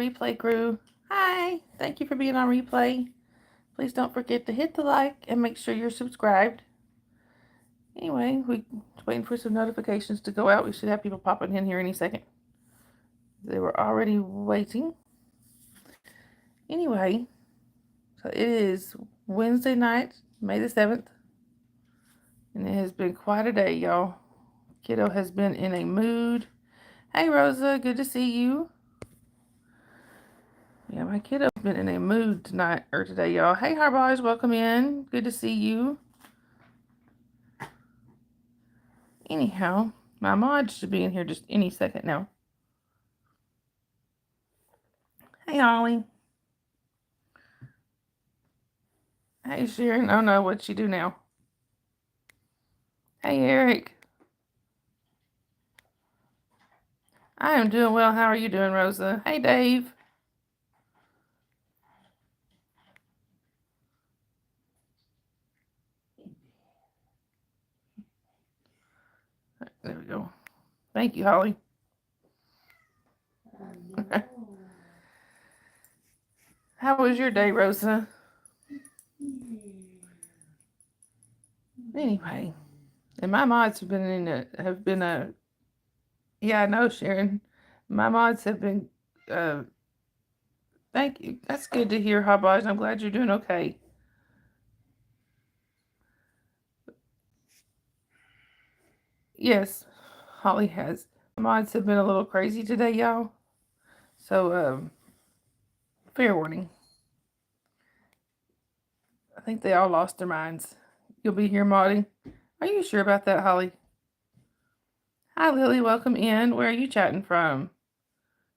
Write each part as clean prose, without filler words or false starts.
replay crew. Hi, thank you for being on replay. Please don't forget to hit the like and make sure you're subscribed. Anyway, we're waiting for some notifications to go out. We should have people popping in here any second. They were already waiting. Anyway, so it is Wednesday night, May the 7th, and it has been quite a day, y'all. Kiddo has been in a mood. Hey, Rosa, good to see you. Yeah, my kiddo's been in a mood tonight or today, y'all. Hey, Harboys, welcome in. Good to see you. Anyhow, my mod should be in here just any second now. Hey, Holly. Hey, Sharon. Oh, no, what'd she do now? Hey, Eric. I am doing well. How are you doing, Rosa? Hey, Dave. There we go. Thank you, Holly. How was your day, Rosa? Anyway, and my mods have been yeah, I know, Sharon. My mods have been thank you. That's good to hear, Hobboys. I'm glad you're doing okay. Yes, Holly has. My mods have been a little crazy today, y'all. So, fair warning. I think they all lost their minds. You'll be here modding. Are you sure about that, Holly? Hi, Lily. Welcome in. Where are you chatting from?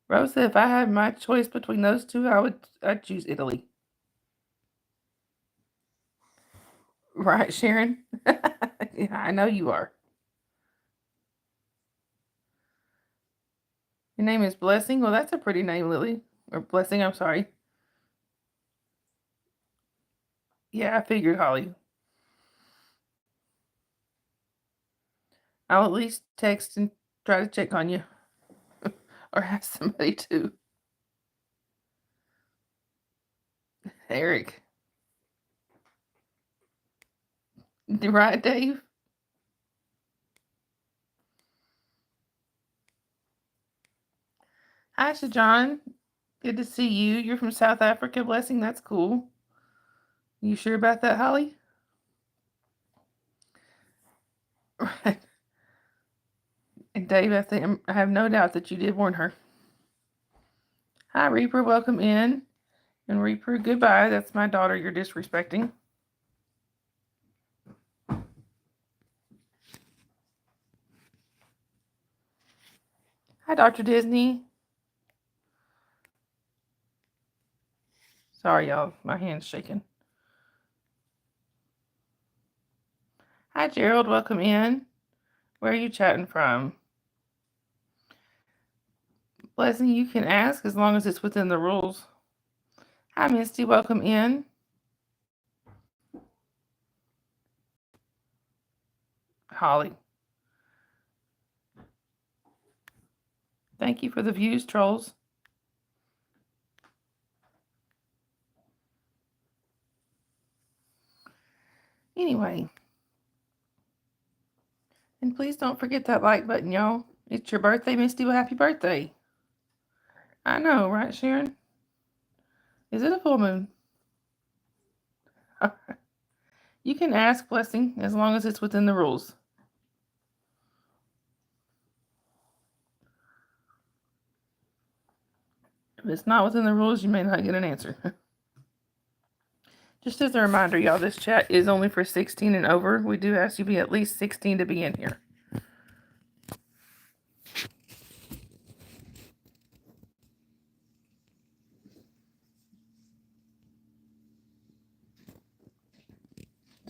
Rosa, if I had my choice between those two, I'd choose Italy. Right, Sharon? Yeah, I know you are. Your name is Blessing? Well, that's a pretty name, Lily. Or Blessing, I'm sorry. Yeah, I figured, Holly. I'll at least text and try to check on you. Or ask somebody to. Eric. Right, Dave? Hi, Shajon. Good to see you. You're from South Africa, Blessing. That's cool. You sure about that, Holly? Right. And Dave, I have no doubt that you did warn her. Hi, Reaper. Welcome in. And Reaper, goodbye. That's my daughter you're disrespecting. Hi, Dr. Disney. Sorry, y'all. My hand's shaking. Hi, Gerald. Welcome in. Where are you chatting from? Blessing, you can ask as long as it's within the rules. Hi, Misty. Welcome in. Holly. Thank you for the views, trolls. Anyway. And please don't forget that like button, y'all. It's your birthday, Misty. Well, happy birthday. I know, right, Sharon? Is it a full moon? You can ask, Blessing, as long as it's within the rules. If it's not within the rules, you may not get an answer. Just as a reminder, y'all, this chat is only for 16 and over. We do ask you to be at least 16 to be in here.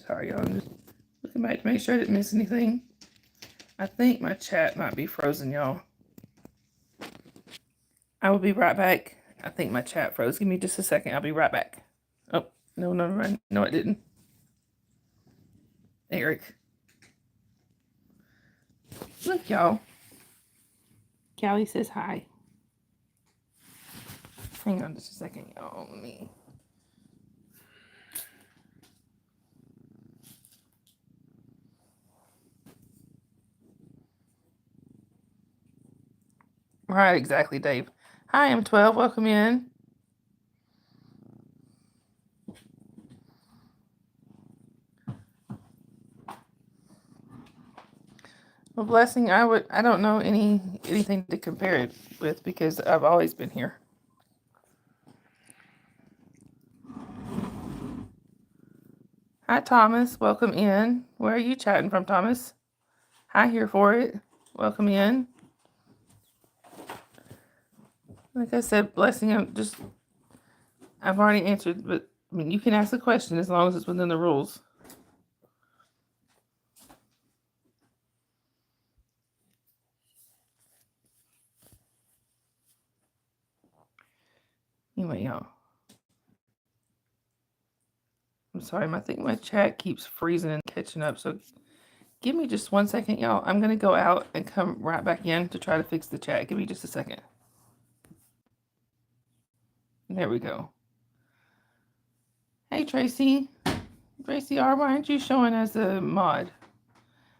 Sorry, y'all. I'm just looking back to make sure I didn't miss anything. I think my chat might be frozen, y'all. I will be right back. I think my chat froze. Give me just a second. I'll be right back. Oh, no, no, it didn't. Eric. Look, y'all. Callie says hi. Hang on just a second, y'all. Let me. Right, exactly, Dave. Hi, I'm 12. Welcome in. Well, Blessing, I don't know anything to compare it with because I've always been here. Hi, Thomas. Welcome in. Where are you chatting from, Thomas? Hi, here for it. Welcome in. Like I said, Blessing, I've already answered, but I mean, you can ask a question as long as it's within the rules. Anyway, y'all. I'm sorry, I think my chat keeps freezing and catching up, so give me just 1 second, y'all. I'm going to go out and come right back in to try to fix the chat. Give me just a second. There we go. Hey, Tracy. Tracy R., why aren't you showing as a mod?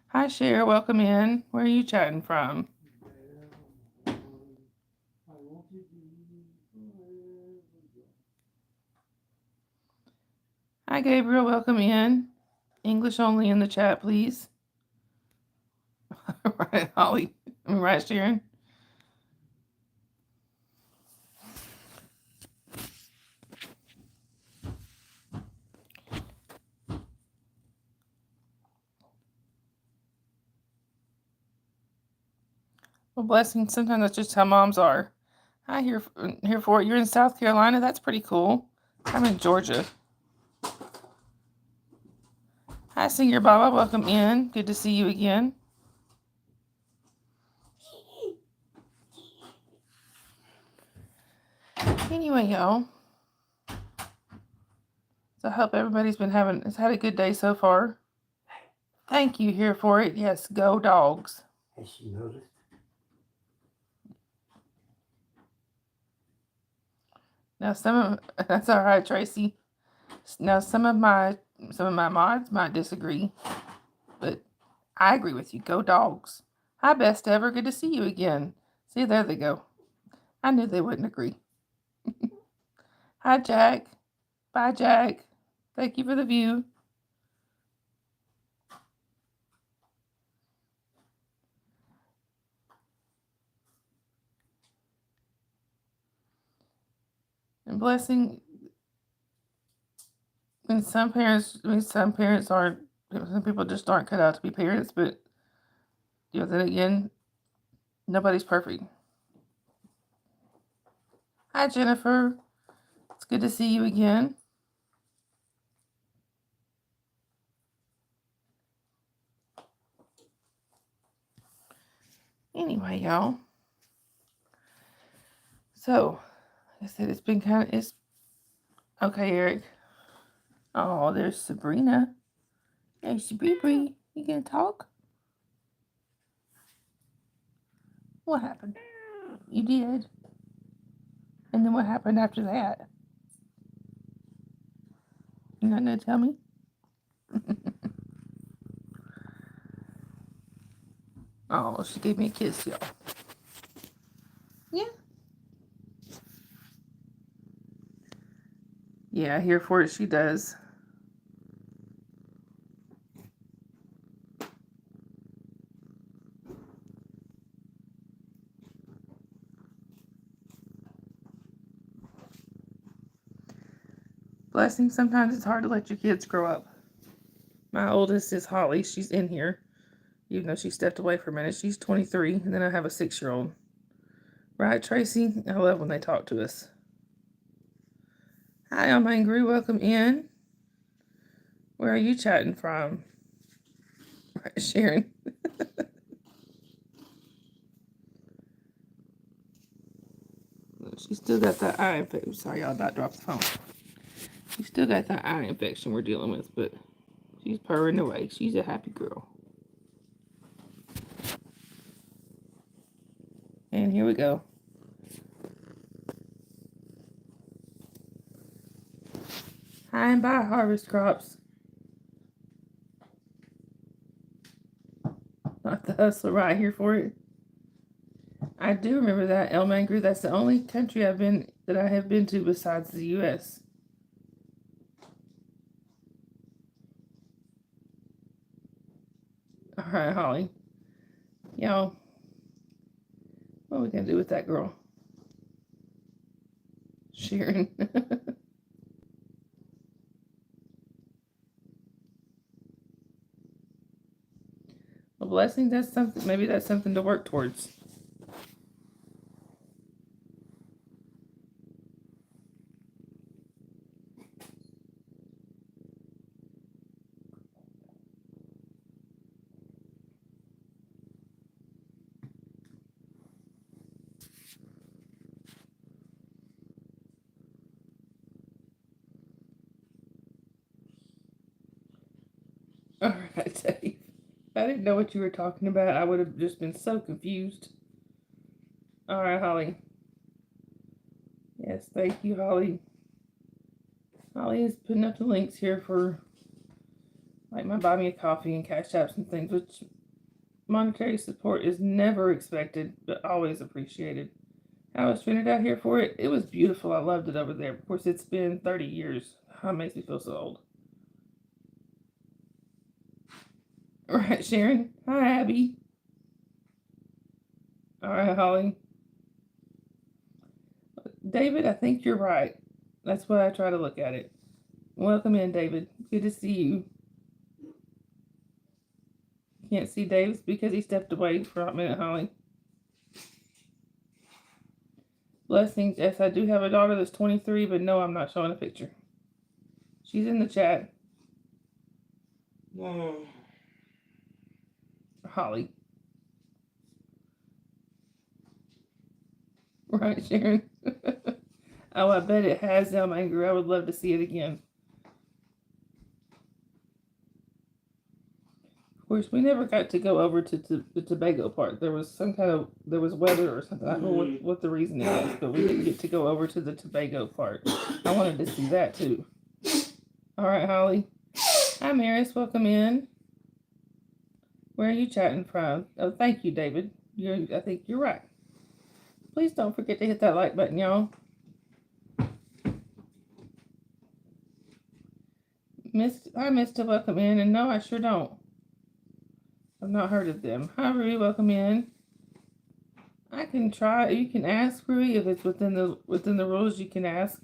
Hi, Cher. Welcome in. Where are you chatting from? Hi, Gabriel. Welcome in. English only in the chat, please. Right, Holly. Right, Sharon? Well, Blessing, sometimes that's just how moms are. Hi, here for it. You're in South Carolina? That's pretty cool. I'm in Georgia. Hi, Singer Baba. Welcome in. Good to see you again. Anyway, y'all. So I hope everybody's has had a good day so far. Thank you, here for it. Yes, go dogs. Has she noticed? Now that's all right, Tracy. Now some of my mods might disagree, but I agree with you. Go dogs. Hi, best ever. Good to see you again. See, there they go. I knew they wouldn't agree. Hi, Jack. Bye, Jack. Thank you for the view. And Blessing. And some parents, some parents aren't. Some people just aren't cut out to be parents. But then again, nobody's perfect. Hi, Jennifer. It's good to see you again. Anyway, y'all. So, like I said, it's been it's okay, Eric. Oh, there's Sabrina. Hey, Sabrina, you gonna talk? What happened? You did. And then what happened after that? You not gonna tell me? Oh, she gave me a kiss, y'all. Yeah. Yeah, here for it, she does. Blessing, sometimes it's hard to let your kids grow up. My oldest is Holly. She's in here. Even though she stepped away for a minute. She's 23. And then I have a 6-year-old. Right, Tracy? I love when they talk to us. Hi, I'm Angry. Welcome in. Where are you chatting from? Right, Sharon. She's still got that eye infection. Sorry, y'all about dropped the phone. She's still got that eye infection we're dealing with, but she's purring away. She's a happy girl. And here we go. High and by harvest crops. Not the hustler right here for it. I do remember that El Mangru. That's the only country that I have been to besides the U.S. All right, Holly. Y'all, what are we gonna do with that girl? Sharon. A blessing. That's something. Maybe that's something to work towards. All right, Dave. If I didn't know what you were talking about, I would have just been so confused. All right, Holly. Yes, thank you, Holly. Holly is putting up the links here for like my buy me a coffee and cash apps and things, which monetary support is never expected, but always appreciated. I was Trinidad here for it. It was beautiful. I loved it over there. Of course, it's been 30 years. It makes me feel so old. All right, Sharon. Hi, Abby. All right, Holly. David, I think you're right. That's why I try to look at it. Welcome in, David. Good to see you. Can't see Davis because he stepped away for a minute, Holly. Blessings. Yes, I do have a daughter that's 23, but no, I'm not showing a picture. She's in the chat. Holly. Right, Sharon? Oh, I bet it has El Mangru. I would love to see it again. Of course, we never got to go over to the Tobago part. There was there was weather or something. I don't know what the reason it was, but we didn't get to go over to the Tobago part. I wanted to see that too. All right, Holly. Hi, Maris. Welcome in. Where are you chatting from? Oh, thank you, David. I think you're right. Please don't forget to hit that like button, y'all. Hi, Mr. Welcome in, and no, I sure don't. I've not heard of them. Hi, Rui. Welcome in. I can try. You can ask Rui if it's within the rules. You can ask.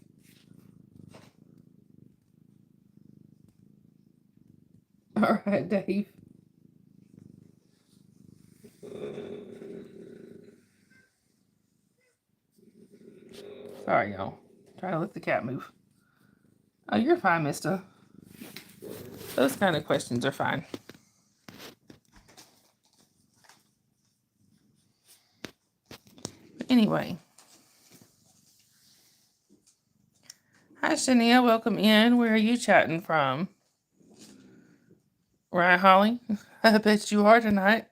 All right, Dave. Sorry, y'all. Trying to let the cat move. Oh, you're fine, mister. Those kind of questions are fine. Anyway. Hi, Shania. Welcome in. Where are you chatting from? Right, Holly? I bet you are tonight.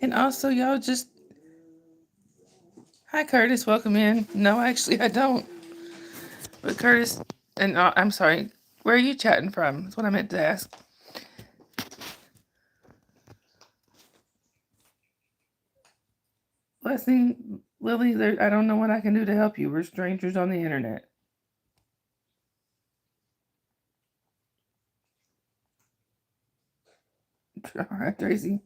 And also, y'all just... Hi, Curtis. Welcome in. No, actually, I don't. But Curtis... And I'm sorry. Where are you chatting from? That's what I meant to ask. Blessing, Lily, I don't know what I can do to help you. We're strangers on the internet. All right, Tracy.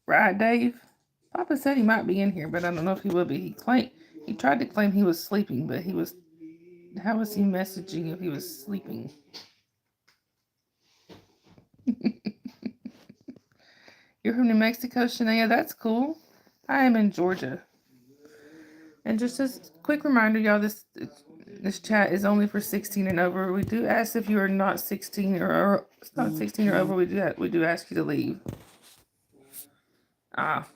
Right, Dave? Papa said he might be in here, but I don't know if he will be. He tried to claim he was sleeping, but how was he messaging if he was sleeping? You're from New Mexico, Shania? That's cool. I am in Georgia. And just a quick reminder, y'all, this chat is only for 16 and over. We do ask if you are not 16 or not 16 or over, we do ask you to leave. Ah.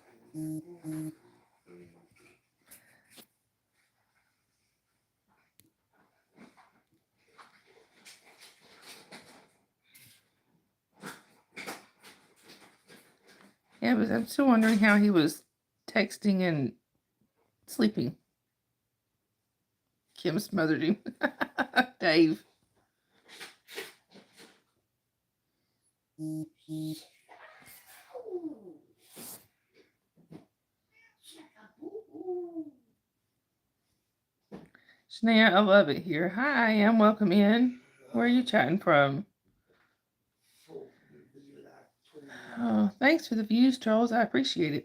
Yeah, but I'm still wondering how he was texting and sleeping. Kim smothered him. Dave. Shania, I love it here. Hi, and welcome in. Where are you chatting from? Oh, thanks for the views, trolls. I appreciate it.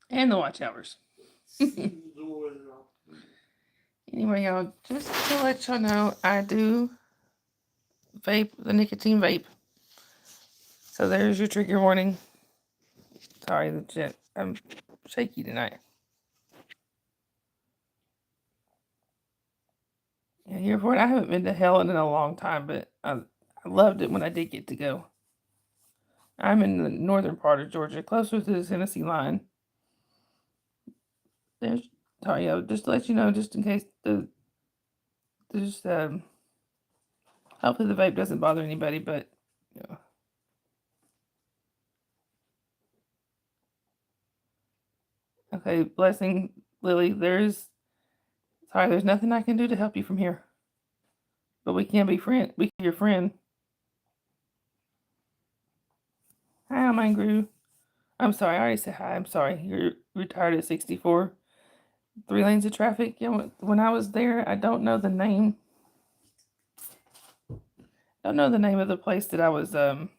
And the watch hours. Anyway, y'all, just to let y'all know, I do vape, the nicotine vape. So there's your trigger warning. Sorry, I'm shaky tonight. Yeah, here for it. I haven't been to Helen in a long time, but I loved it when I did get to go. I'm in the northern part of Georgia, closer to the Tennessee line. There's, sorry, just to let you know, just in case hopefully the vape doesn't bother anybody, but you know. Okay, blessing, Lily. There's nothing I can do to help you from here, but we can be friend. We can be your friend. Hi, I'm Angry. I'm sorry, I already said hi. I'm sorry. You're retired at 64. 3 lanes of traffic. Yeah, when I was there, I don't know the name. Don't know the name of the place that I was that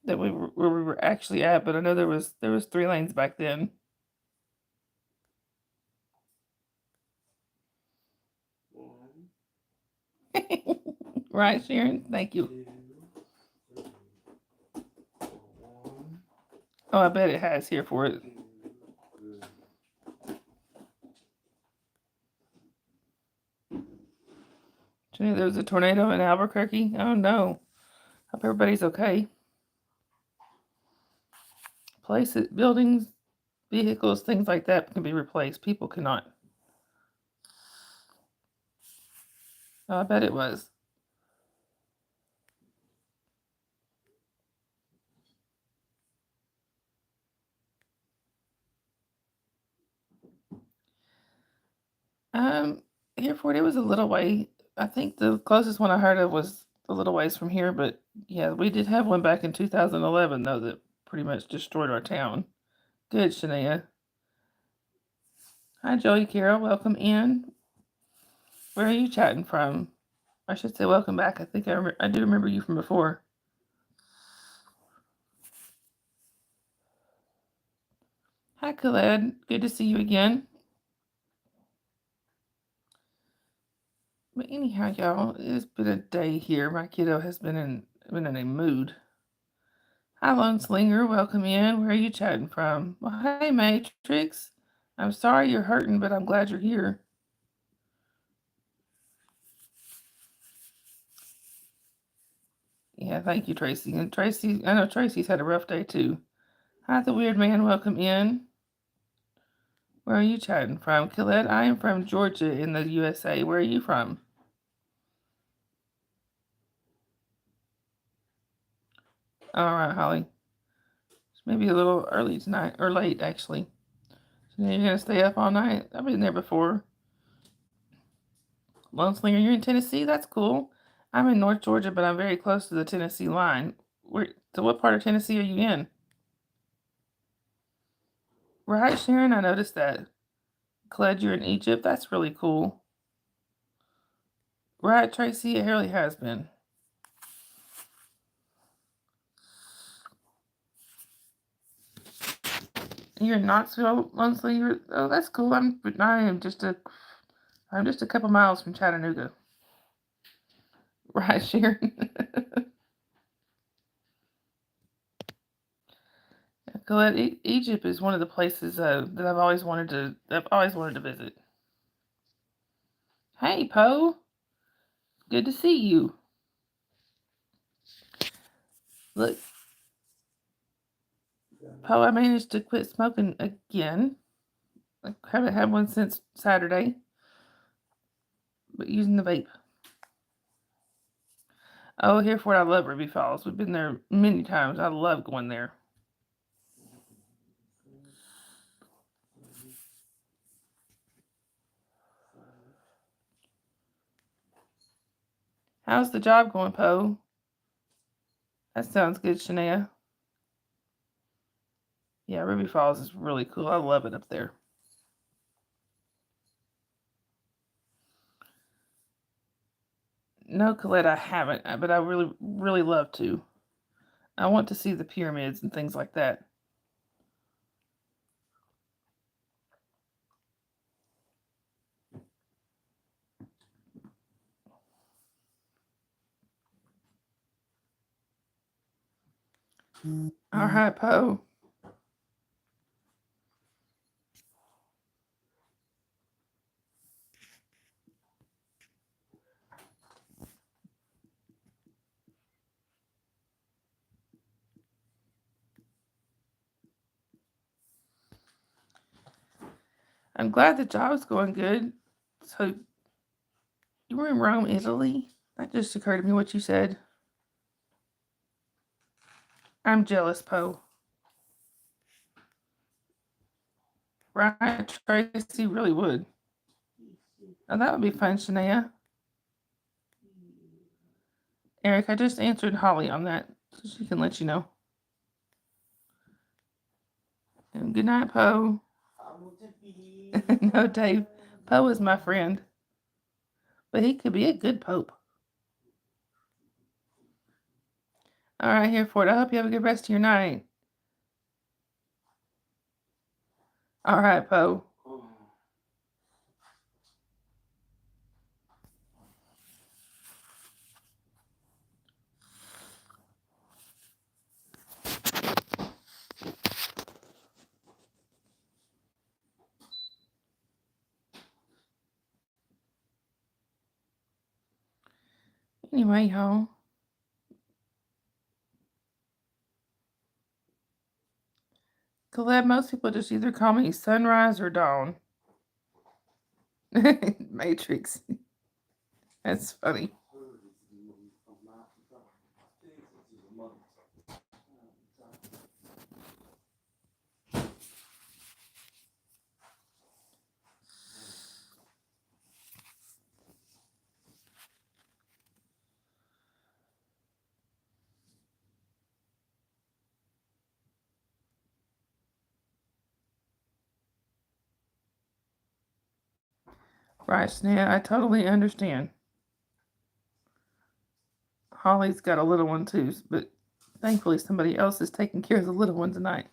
where we were actually at, but I know there was 3 lanes back then. Right, Sharon? Thank you. Oh, I bet it has here for it. There was a tornado in Albuquerque. Oh no. Hope everybody's okay. Places, buildings, vehicles, things like that can be replaced. People cannot. Oh, I bet it was. Hereford, it was a little way. I think the closest one I heard of was a little ways from here, but yeah, we did have one back in 2011 though that pretty much destroyed our town. Good, Shania. Hi, Joey Carol. Welcome in. Where are you chatting from? I should say welcome back. I think I do remember you from before. Hi, Khaled. Good to see you again. But anyhow, y'all, it's been a day here. My kiddo has been in a mood. Hi, Lone Slinger. Welcome in. Where are you chatting from? Well, hey, Matrix. I'm sorry you're hurting, but I'm glad you're here. Yeah, thank you, Tracy. And Tracy, I know Tracy's had a rough day too. Hi, the weird man. Welcome in. Where are you chatting from? Khaled, I am from Georgia in the USA. Where are you from? All right, Holly. It's maybe a little early tonight, or late, actually. So now you're going to stay up all night? I've been there before. Lone Slinger, you're in Tennessee? That's cool. I'm in North Georgia, but I'm very close to the Tennessee line. So what part of Tennessee are you in? Right, Sharon? I noticed that. Glad you're in Egypt. That's really cool. Right, Tracy? It really has been. You're in Knoxville, Lone Slinger? Oh, that's cool. I'm just a couple miles from Chattanooga. Right, Sharon? Colette, Egypt is one of the places that I've always wanted to visit. Hey, Poe. Good to see you. Look, Poe, I managed to quit smoking again. I haven't had one since Saturday, but using the vape. Oh, Hereford, I love Ruby Falls. We've been there many times. I love going there. How's the job going, Poe? That sounds good, Shania. Yeah, Ruby Falls is really cool. I love it up there. No, Colette, I haven't, but I really, really love to. I want to see the pyramids and things like that. All right, Poe. I'm glad the job's going good. So, you were in Rome, Italy? That just occurred to me what you said. I'm jealous, Poe. Right, Tracy really would. Oh, that would be fun, Shania. Eric, I just answered Holly on that, so she can let you know. And good night, Poe. No, Dave. Poe is my friend. But he could be a good pope. All right, here for it. I hope you have a good rest of your night. All right, Poe. Anyway, y'all. Colette, most people just either call me Sunrise or Dawn. Matrix. That's funny. Right, Snea, I totally understand. Holly's got a little one too, but thankfully somebody else is taking care of the little one tonight.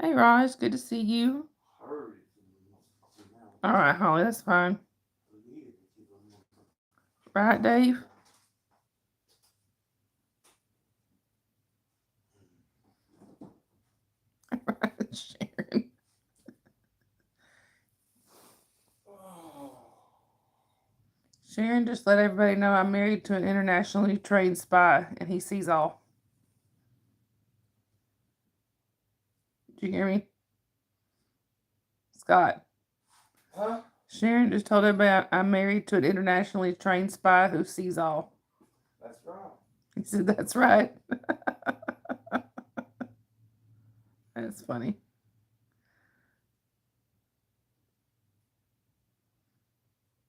Hey, Raj, good to see you. All right, Holly, that's fine. Right, Dave? Sharon. Sharon just let everybody know I'm married to an internationally trained spy, and he sees all. Did you hear me? Scott. Huh? Sharon just told everybody I'm married to an internationally trained spy who sees all. That's right. He said, that's right. That's funny.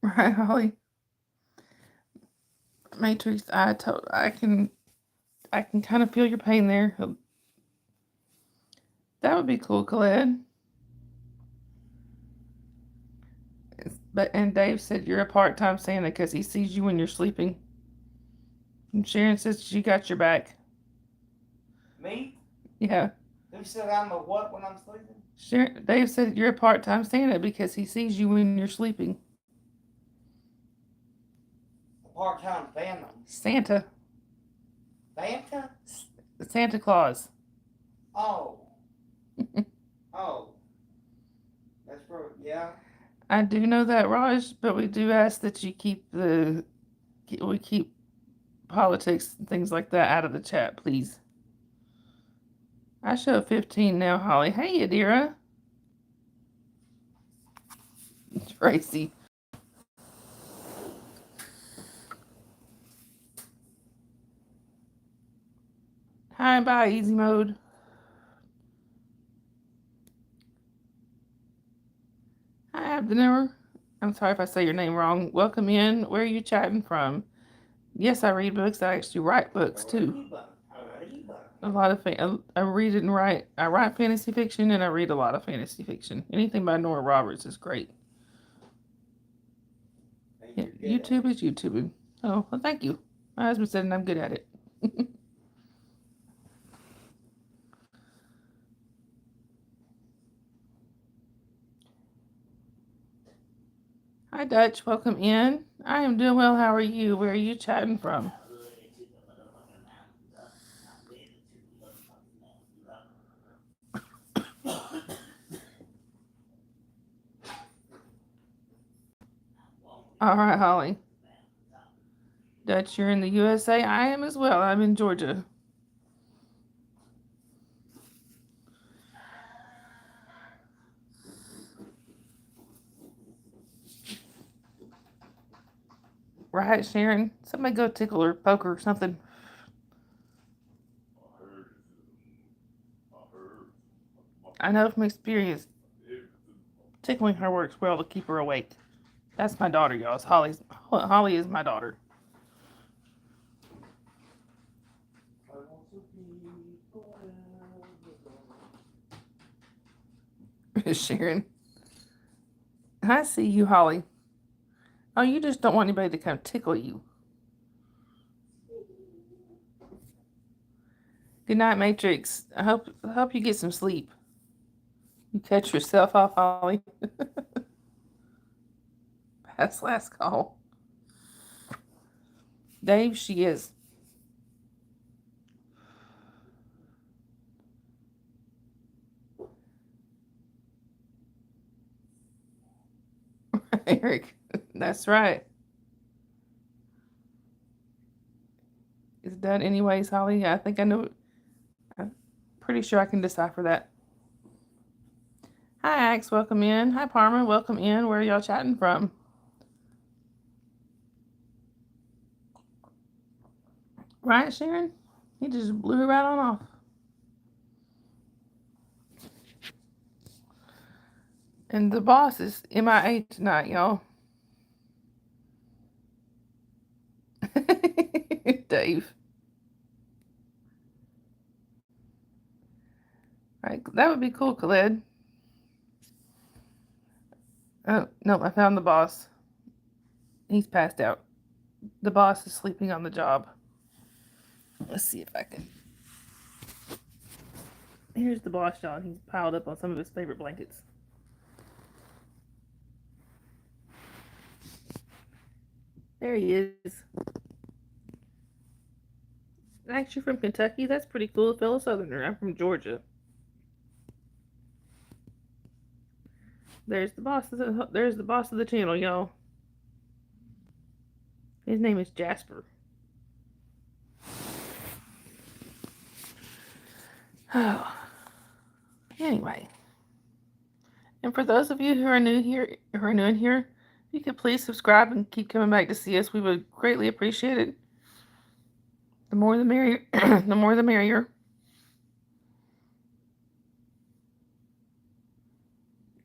Right, Holly? Matrix, I can kind of feel your pain there. That would be cool, Colette. And Dave said you're a part-time Santa because he sees you when you're sleeping. And Sharon says she got your back. Me? Yeah. Who said I'm a what when I'm sleeping? Dave said you're a part-time Santa because he sees you when you're sleeping. A part-time phantom. Santa. Fanta? Santa Claus. Oh. Oh. That's for yeah. I do know that, Raj, but we do ask that you keep politics and things like that out of the chat, please. I show 15 now, Holly. Hey, Adira. Tracy. Hi, bye, easy mode. Abdener, I'm sorry if I say your name wrong. Welcome in. Where are you chatting from? Yes, I read books. I actually write books too. A lot of I read and write. I write fantasy fiction and I read a lot of fantasy fiction. Anything by Nora Roberts is great. Yeah, YouTube is YouTubing. Oh, well, thank you. My husband said I'm good at it. Hi, Dutch. Welcome in. I am doing well. How are you? Where are you chatting from? All right, Holly. Dutch, you're in the USA. I am as well. I'm in Georgia. Right, Sharon? Somebody go tickle her, poke her, or something. I know from experience, tickling her works well to keep her awake. That's my daughter, y'all. Holly is my daughter. Sharon. I see you, Holly. Oh, you just don't want anybody to come tickle you. Good night, Matrix. I hope you get some sleep. You catch yourself off, Holly. That's last call. Dave, she is. Eric, that's right. It's done anyways, Holly. I think I know. I'm pretty sure I can decipher that. Hi, Axe. Welcome in. Hi, Parma. Welcome in. Where are y'all chatting from? Right, Sharon? He just blew right on off. And the boss is MIA tonight, y'all. Dave. Right, that would be cool, Khaled. Oh, no, I found the boss. He's passed out. The boss is sleeping on the job. Let's see if I can. Here's the boss, y'all. He's piled up on some of his favorite blankets. There he is. Actually from Kentucky. That's pretty cool. Fellow Southerner. I'm from Georgia. There's the boss of the channel, y'all. His name is Jasper. Oh. Anyway. And for those of you who are new in here, if you could please subscribe and keep coming back to see us. We would greatly appreciate it. The more the merrier. The more the merrier.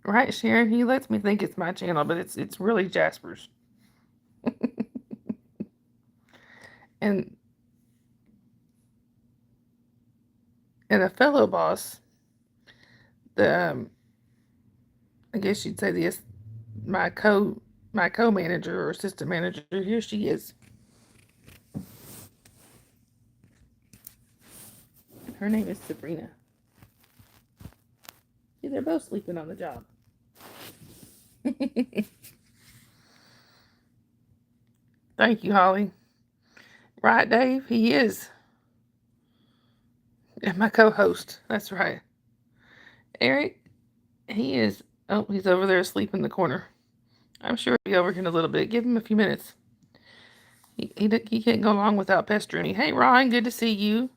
Right, Sharon? He lets me think it's my channel, but it's really Jasper's. and a fellow boss, the I guess you'd say this, my co-manager or assistant manager. Here she is. Her name is Sabrina. See, they're both sleeping on the job. Thank you, Holly. Right, Dave? He is. And my co-host. That's right. Eric, he is. Oh, he's over there asleep in the corner. I'm sure he'll be over here in a little bit. Give him a few minutes. He can't go long without pestering me. Hey, Ron, good to see you.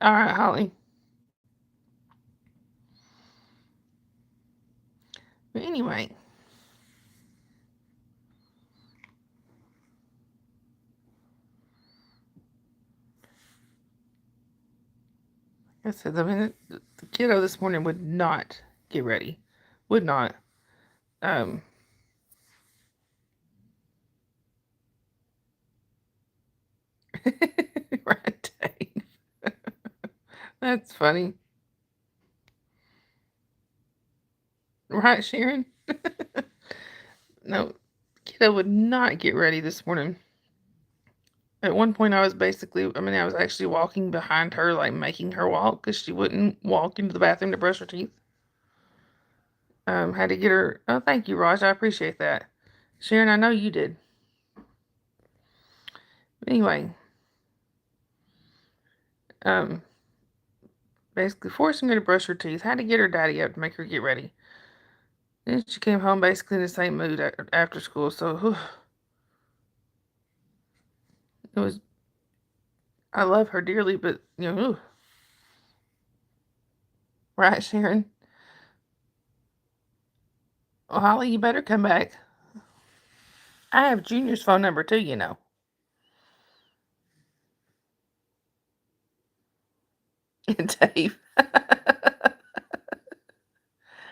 All right, Holly. But anyway, I said, I mean, the kiddo this morning would not get ready. Would not. Right, Dave. That's funny. Right, Sharon? No, kiddo would not get ready this morning. At one point, I was actually walking behind her, like making her walk because she wouldn't walk into the bathroom to brush her teeth. Had to get her. Oh, thank you, Raj. I appreciate that. Sharon, I know you did. Anyway, basically forcing her to brush her teeth. Had to get her daddy up to make her get ready. Then she came home basically in the same mood after school. So it was. I love her dearly, but right, Sharon. Well, Holly, you better come back. I have Junior's phone number too, Dave.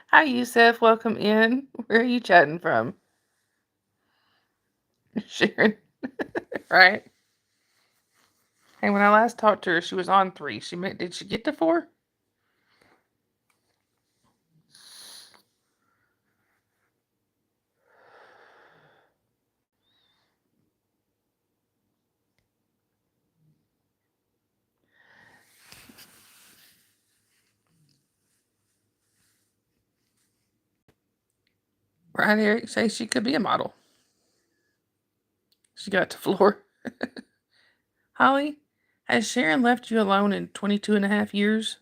Hi, Yusef. Welcome in. Where are you chatting from? Sharon. Right? Hey, when I last talked to her, she was on 3. Did she get to 4? Right, Eric says she could be a model. She got to floor. Holly, has Sharon left you alone in 22 and a half years?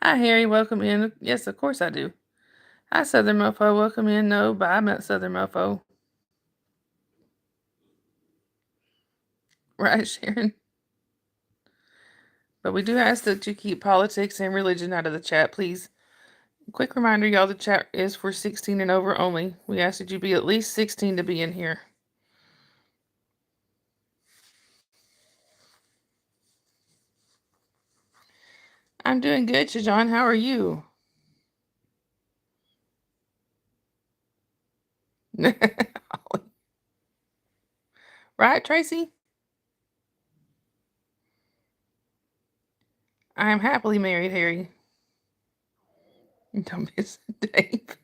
Hi, Harry. Welcome in. Yes, of course I do. Hi, Southern Mofo. Welcome in. No, but I'm not Southern Mofo. Right, Sharon? But we do ask that you keep politics and religion out of the chat, please. Quick reminder, y'all, the chat is for 16 and over only. We ask that you be at least 16 to be in here. I'm doing good, Shajon. How are you? Right, Tracy? I am happily married, Harry. Don't miss Dave.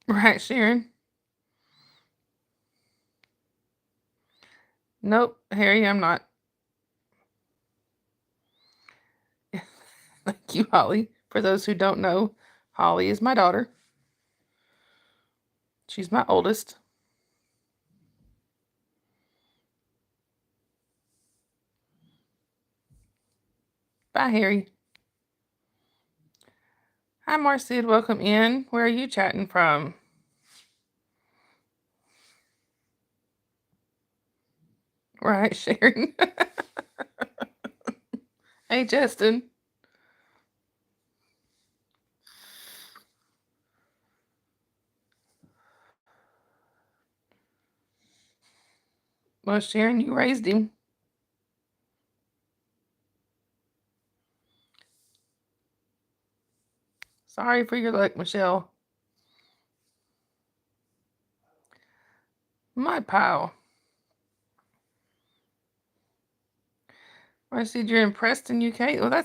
Right, Sharon? Nope, Harry, I'm not. Thank you, Holly. For those who don't know, Holly is my daughter. She's my oldest. Bye, Harry. Hi, Marcid. Welcome in. Where are you chatting from? Right, Sharon. Hey, Justin. Well, Sharon, you raised him. Sorry for your luck, Michelle. My pal. I see you're in Preston, UK. Well,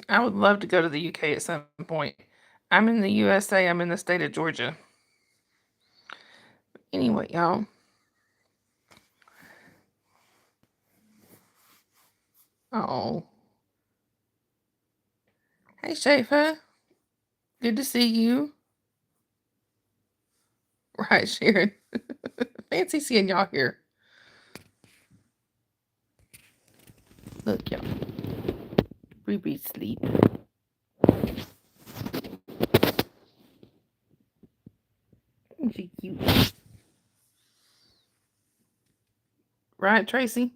I would love to go to the UK at some point. I'm in the USA. I'm in the state of Georgia. Anyway, y'all. Oh. Hey, Shafa. Good to see you. Right, Sharon. Fancy seeing y'all here. Look, y'all. Ruby sleep. Isn't she cute? Right, Tracy?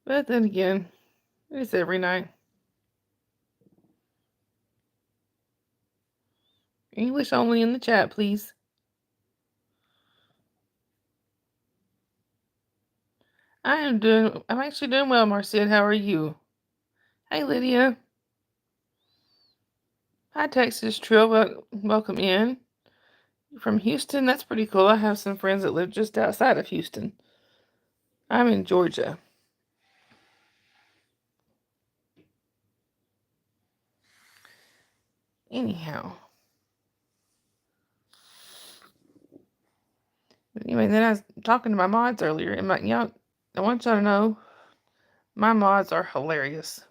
But then again, it's every night. English only in the chat, please. I'm actually doing well, Marcia. How are you? Hey, Lydia. Hi, Texas Trill. Welcome in. You're from Houston? That's pretty cool. I have some friends that live just outside of Houston. I'm in Georgia. Anyhow. Anyway, then I was talking to my mods earlier, and I want y'all to know my mods are hilarious.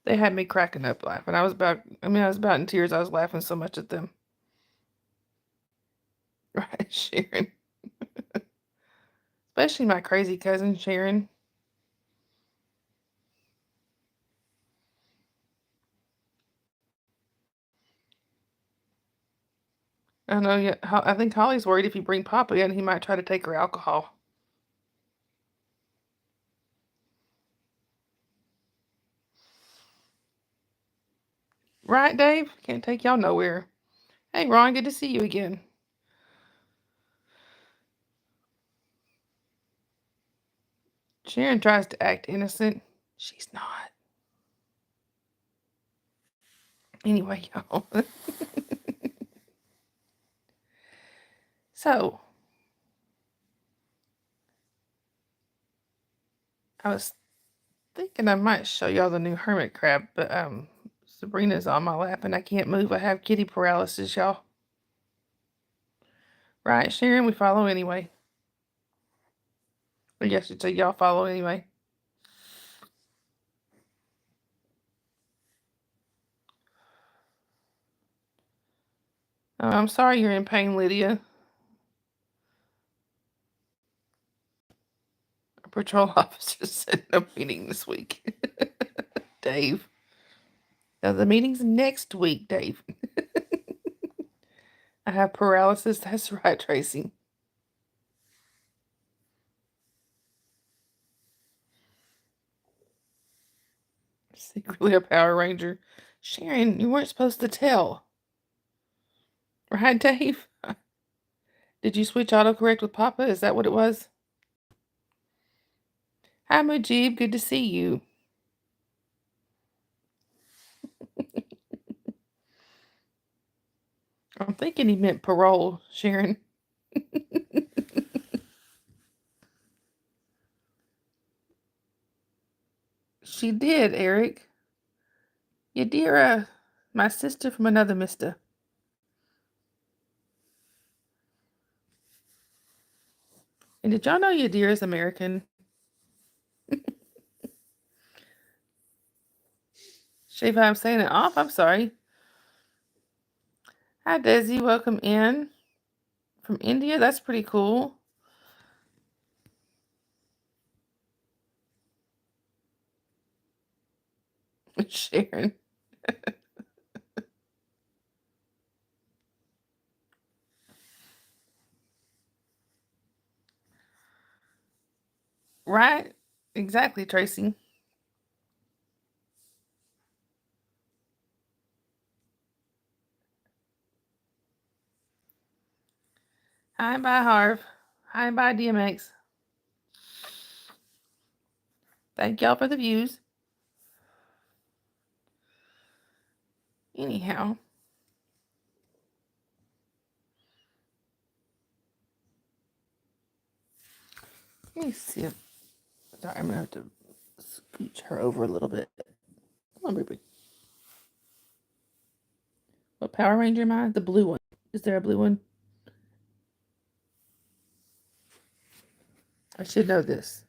They had me cracking up laughing. I was about in tears. I was laughing so much at them. Right, Sharon. Especially my crazy cousin, Sharon. I know, yeah. I think Holly's worried if you bring Papa in, he might try to take her alcohol. Right, Dave? Can't take y'all nowhere. Hey, Ron, good to see you again. Sharon tries to act innocent. She's not. Anyway, y'all. So, I was thinking I might show y'all the new hermit crab, but Sabrina's on my lap and I can't move. I have kitty paralysis, y'all. Right, Sharon? We follow anyway. Or yes, you'd say y'all follow anyway. I'm sorry you're in pain, Lydia. Our patrol officer said no meeting this week. Dave. Now the meeting's next week, Dave. I have paralysis. That's right, Tracy. Secretly a Power Ranger. Sharon, you weren't supposed to tell. Right, Dave? Did you switch autocorrect with Papa? Is that what it was? Hi, Mujib. Good to see you. I'm thinking he meant parole, Sharon. She did, Eric. Yadira, my sister from another mister. And did y'all know Yadira's American? Shiva, I'm saying it off. I'm sorry. Hi, Desi. Welcome in from India. That's pretty cool. Sharon. Right? Exactly, Tracy. Hi, bye, Harv. Hi, bye, DMX. Thank y'all for the views. Anyhow. Let me see if... Sorry, I'm going to have to scooch her over a little bit. Come on, baby. What Power Ranger am I? The blue one. Is there a blue one? I should know this.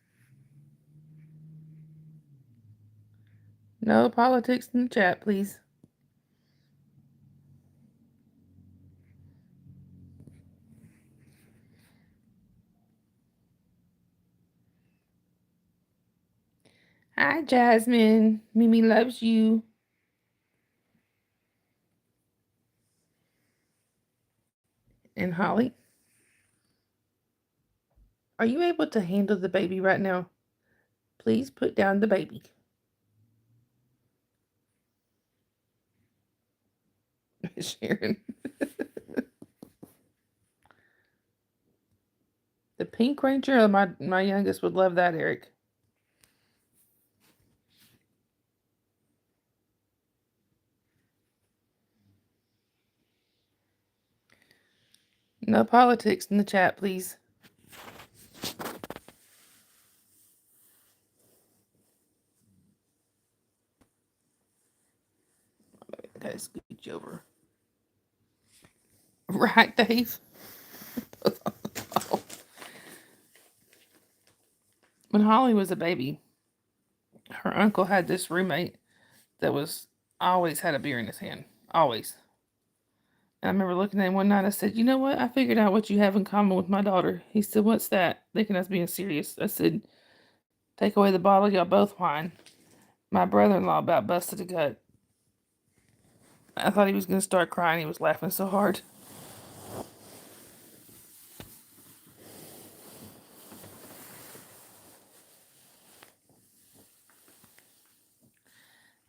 No politics in the chat, please. Hi, Jasmine. Mimi loves you. And Holly. Are you able to handle the baby right now? please put down the baby. Sharon. The Pink Ranger? My youngest would love that, Eric. No politics in the chat, please. I gotta scoot you over. Right, Dave? When Holly was a baby, her uncle had this roommate that always had a beer in his hand. Always. And I remember looking at him one night, I said, you know what? I figured out what you have in common with my daughter. He said, what's that? Thinking I was being serious. I said, take away the bottle, y'all both whine. My brother-in-law about busted a gut. I thought he was going to start crying. He was laughing so hard.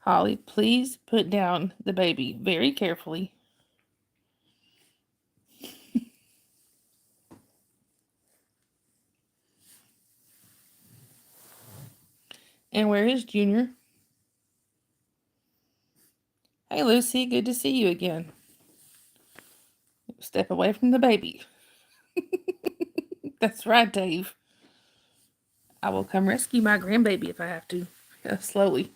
Holly, please put down the baby very carefully. And where is Junior? Hey, Lucy, good to see you again. Step away from the baby. That's right, Dave. I will come rescue my grandbaby if I have to. Slowly.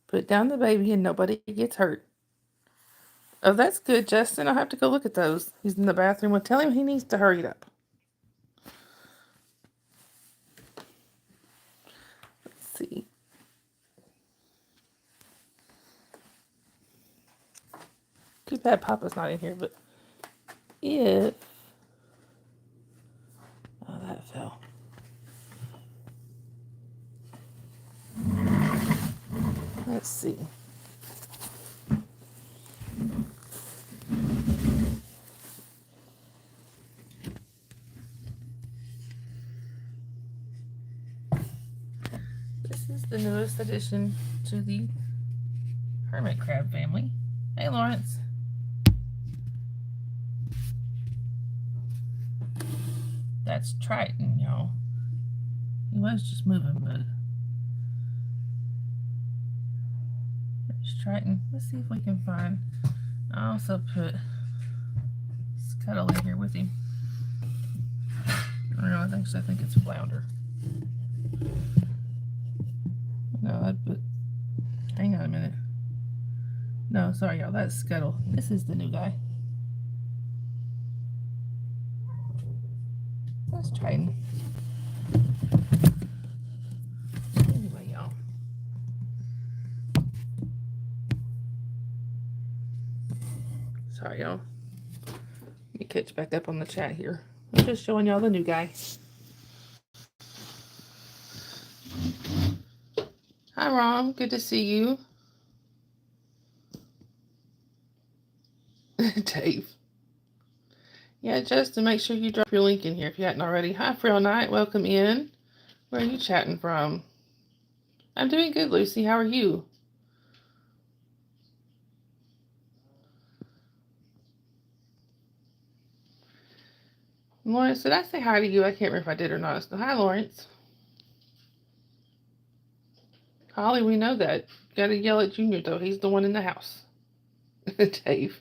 Put down the baby and nobody gets hurt. Oh, that's good, Justin. I'll have to go look at those. He's in the bathroom. Well, tell him he needs to hurry it up. Let's see. Too bad Papa's not in here, but if... Oh, that fell. Let's see. This is the newest addition to the hermit crab family. Hey, Lawrence. That's Triton, y'all. He was just moving, but... There's Triton. Let's see if we can find... I also put Scuttle in here with him. I don't know, I think it's Flounder. No, I'd put... Hang on a minute. No, sorry, y'all. That's Scuttle. This is the new guy. That's Triton. Anyway, y'all. Sorry, y'all. Let me catch back up on the chat here. I'm just showing y'all the new guy. Hi, Rom. Good to see you. Dave. Yeah, just to make sure you drop your link in here if you hadn't already. Hi, Frail Knight. Welcome in. Where are you chatting from? I'm doing good, Lucy. How are you? Lawrence, did I say hi to you? I can't remember if I did or not. So, hi, Lawrence. Holly, we know that. Gotta yell at Junior, though. He's the one in the house. Dave.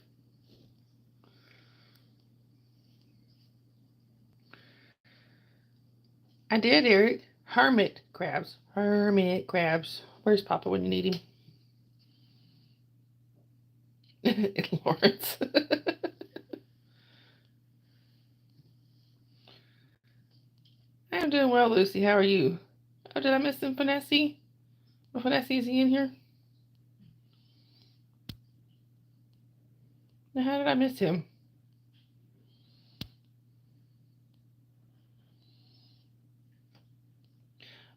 I did, Eric. Hermit crabs. Hermit crabs. Where's Papa when you need him? Lawrence. I'm doing well, Lucy. How are you? Oh, did I miss him, Finesse? Oh, Finesse, is he in here? Now, how did I miss him?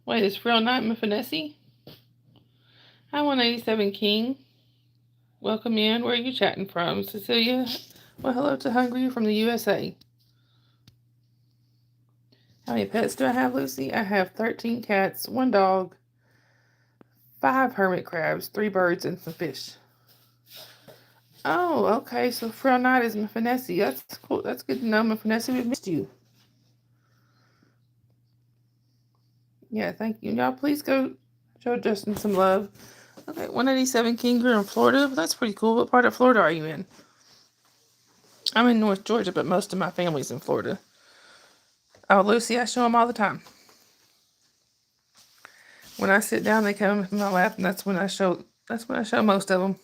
Wait, is Frail Knight my Finesse? Hi, 187 King. Welcome in. Where are you chatting from? Cecilia? Well, hello to Hungry from the USA. How many pets do I have, Lucy? I have 13 cats, 1 dog, 5 hermit crabs, 3 birds, and some fish. Oh, okay. So Frill Knight is Mafinessi. That's cool. That's good to know, Mafinessi. We missed you. Yeah, thank you. Y'all, please go show Justin some love. Okay, 187 King Greer in Florida. That's pretty cool. What part of Florida are you in? I'm in North Georgia, but most of my family's in Florida. Oh, Lucy, I show them all the time. When I sit down, they come in my lap, and that's when I show most of them.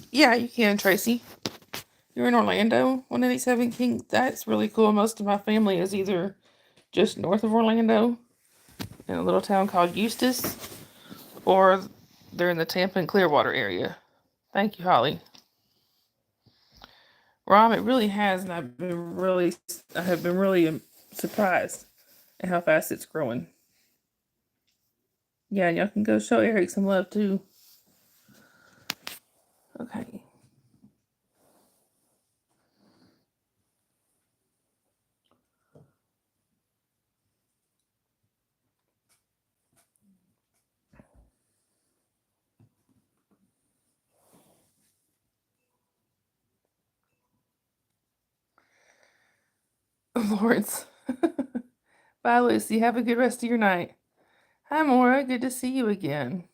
Yeah, you can, Tracy. You're in Orlando, 187 King. That's really cool. Most of my family is either just north of Orlando in a little town called Eustis, or they're in the Tampa and Clearwater area. Thank you, Holly. Rom, it really has, and I have been really surprised at how fast it's growing. Yeah, and y'all can go show Eric some love too. Okay. Lawrence. Bye, Lucy. Have a good rest of your night. Hi, Maura. Good to see you again.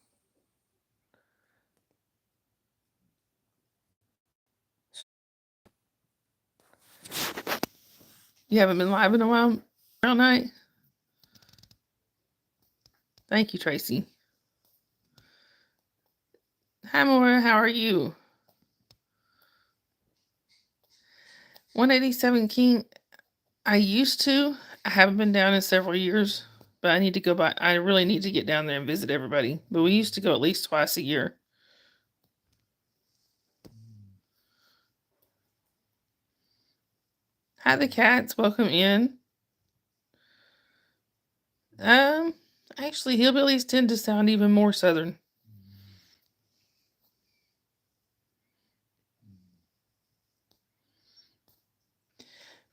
You haven't been live in a while, all night? Thank you, Tracy. Hi, Maura. How are you? 187 King. I used to. I haven't been down in several years, but I need to go by. I really need to get down there and visit everybody. But we used to go at least twice a year. Hi, the cats. Welcome in. Actually, hillbillies tend to sound even more southern.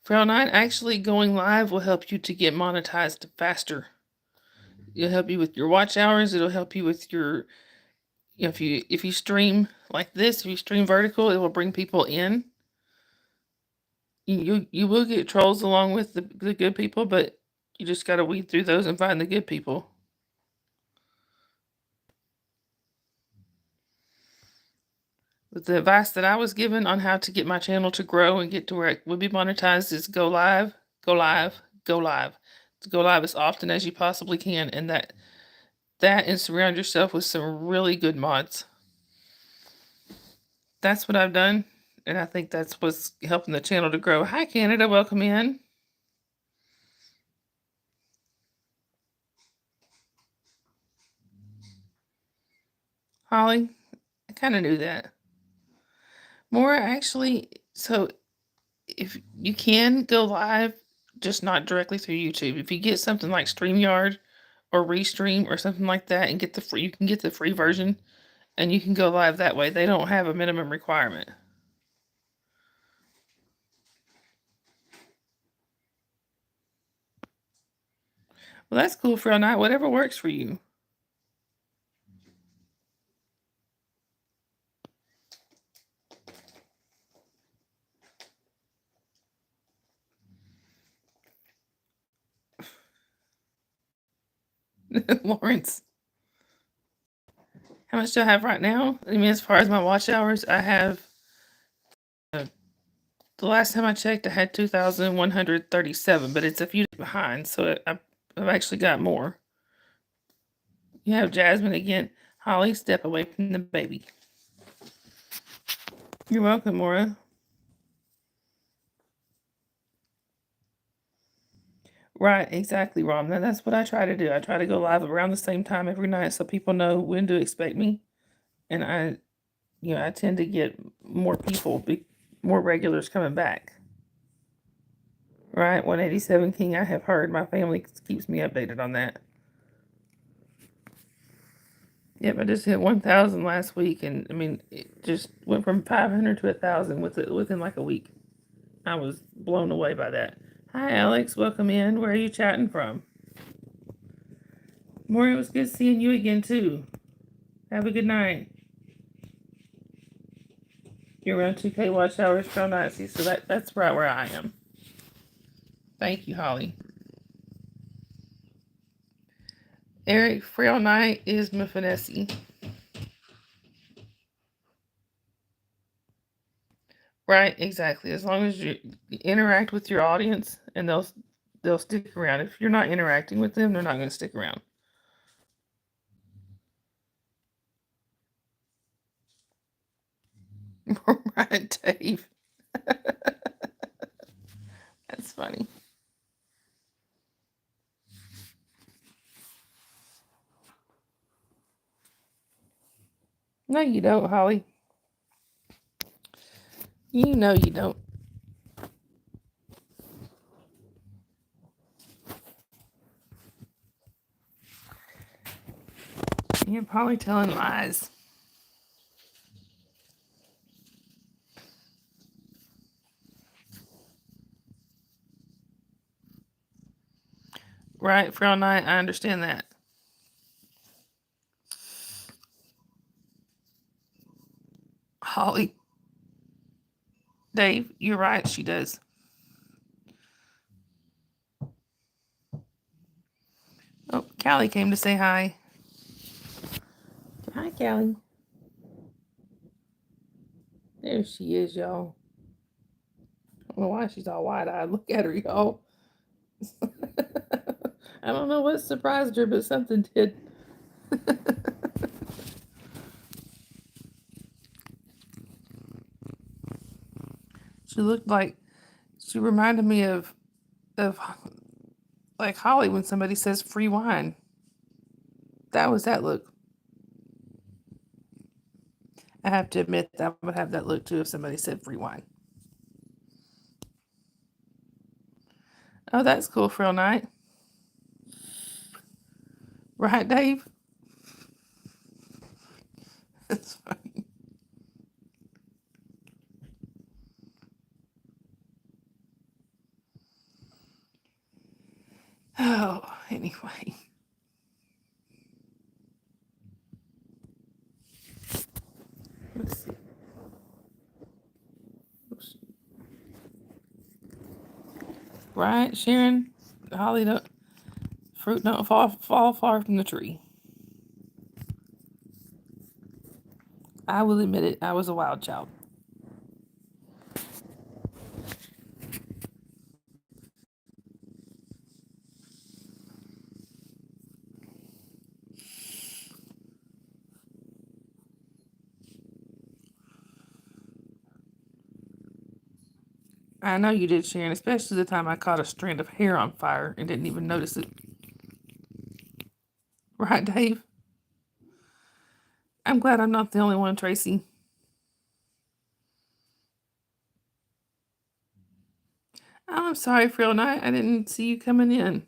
Frail Knight, actually going live will help you to get monetized faster. It'll help you with your watch hours. It'll help you with your, if you stream like this, if you stream vertical, it will bring people in. You will get trolls along with the good people, but you just got to weed through those and find the good people. But the advice that I was given on how to get my channel to grow and get to where it would be monetized is go live, go live, go live. Go live as often as you possibly can, and that and surround yourself with some really good mods. That's what I've done, and I think that's what's helping the channel to grow. Hi, Canada. Welcome in. Holly, I kind of knew that. More actually, so if you can go live, just not directly through YouTube. If you get something like StreamYard or Restream or something like that and get the free, you can get the free version and you can go live that way. They don't have a minimum requirement. Well, that's cool for a night. Whatever works for you. Lawrence. How much do I have right now? I mean, as far as my watch hours, I have, the last time I checked, I had 2,137, but it's a few days behind, so I've actually got more. You have Jasmine again. Holly, step away from the baby. You're welcome, Maura. Right, exactly, Rom. That's what I try to do. I try to go live around the same time every night so people know when to expect me. And I tend to get more people, more regulars coming back. Right, 187 King, I have heard. My family keeps me updated on that. Yep, I just hit 1,000 last week, and I mean, it just went from 500 to 1,000 within like a week. I was blown away by that. Hi, Alex. Welcome in. Where are you chatting from? Maury, it was good seeing you again, too. Have a good night. You're around 2K watch hours from Nazi, so that's right where I am. Thank you, Holly. Eric, Frail Knight is Mephinessi. Right, exactly. As long as you interact with your audience, and they'll stick around. If you're not interacting with them, they're not going to stick around. Right, Dave. That's funny. No, you don't, Holly. You know you don't. You're probably telling lies. Right, Frail Knight, I understand that. Holly. Dave, you're right, she does. Oh, Callie came to say hi. Hi, Callie. There she is, y'all. I don't know why she's all wide-eyed. Look at her, y'all. I don't know what surprised her, but something did. She looked like, she reminded me of like Holly when somebody says free wine. That was that look. I have to admit that I would have that look too if somebody said free wine. Oh, that's cool, Frail Knight. Right, Dave? That's funny. Oh, anyway. Let's see. Oops. Right, Sharon? Holly, don't, fruit don't fall far from the tree. I will admit it, I was a wild child. I know you did, Sharon, especially the time I caught a strand of hair on fire and didn't even notice it. Right, Dave? I'm glad I'm not the only one, Tracy. Oh, I'm sorry, Frail Knight. I didn't see you coming in.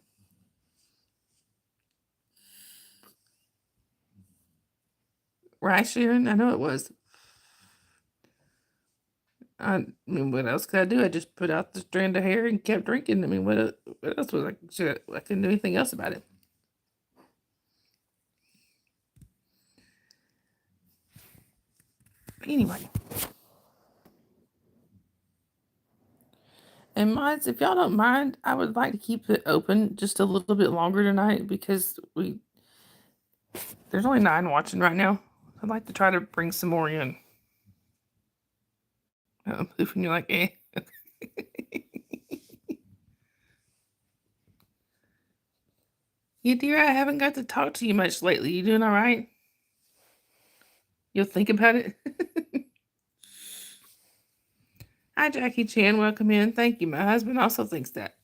Right, Sharon? I know it was. I mean, what else could I do? I just put out the strand of hair and kept drinking. I mean, what else was I couldn't do anything else about it. Anyway. And mods, if y'all don't mind, I would like to keep it open just a little bit longer tonight because there's only 9 watching right now. I'd like to try to bring some more in. If you're like, eh. Yeah, dear, I haven't got to talk to you much lately. You doing all right? You'll think about it. Hi, Jackie Chan. Welcome in. Thank you. My husband also thinks that.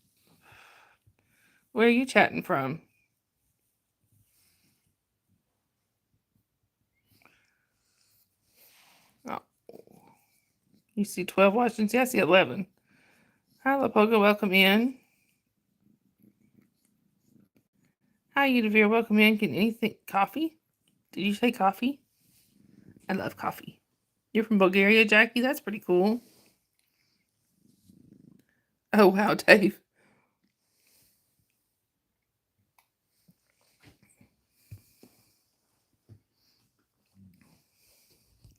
Where are you chatting from? Oh, you see 12 watchings? Yeah, I see 11. Hi, Lapoga. Welcome in. Hi, Udavir. Welcome in. Can anything? Coffee? Did you say coffee? I love coffee. You're from Bulgaria, Jackie? That's pretty cool. Oh, wow, Dave.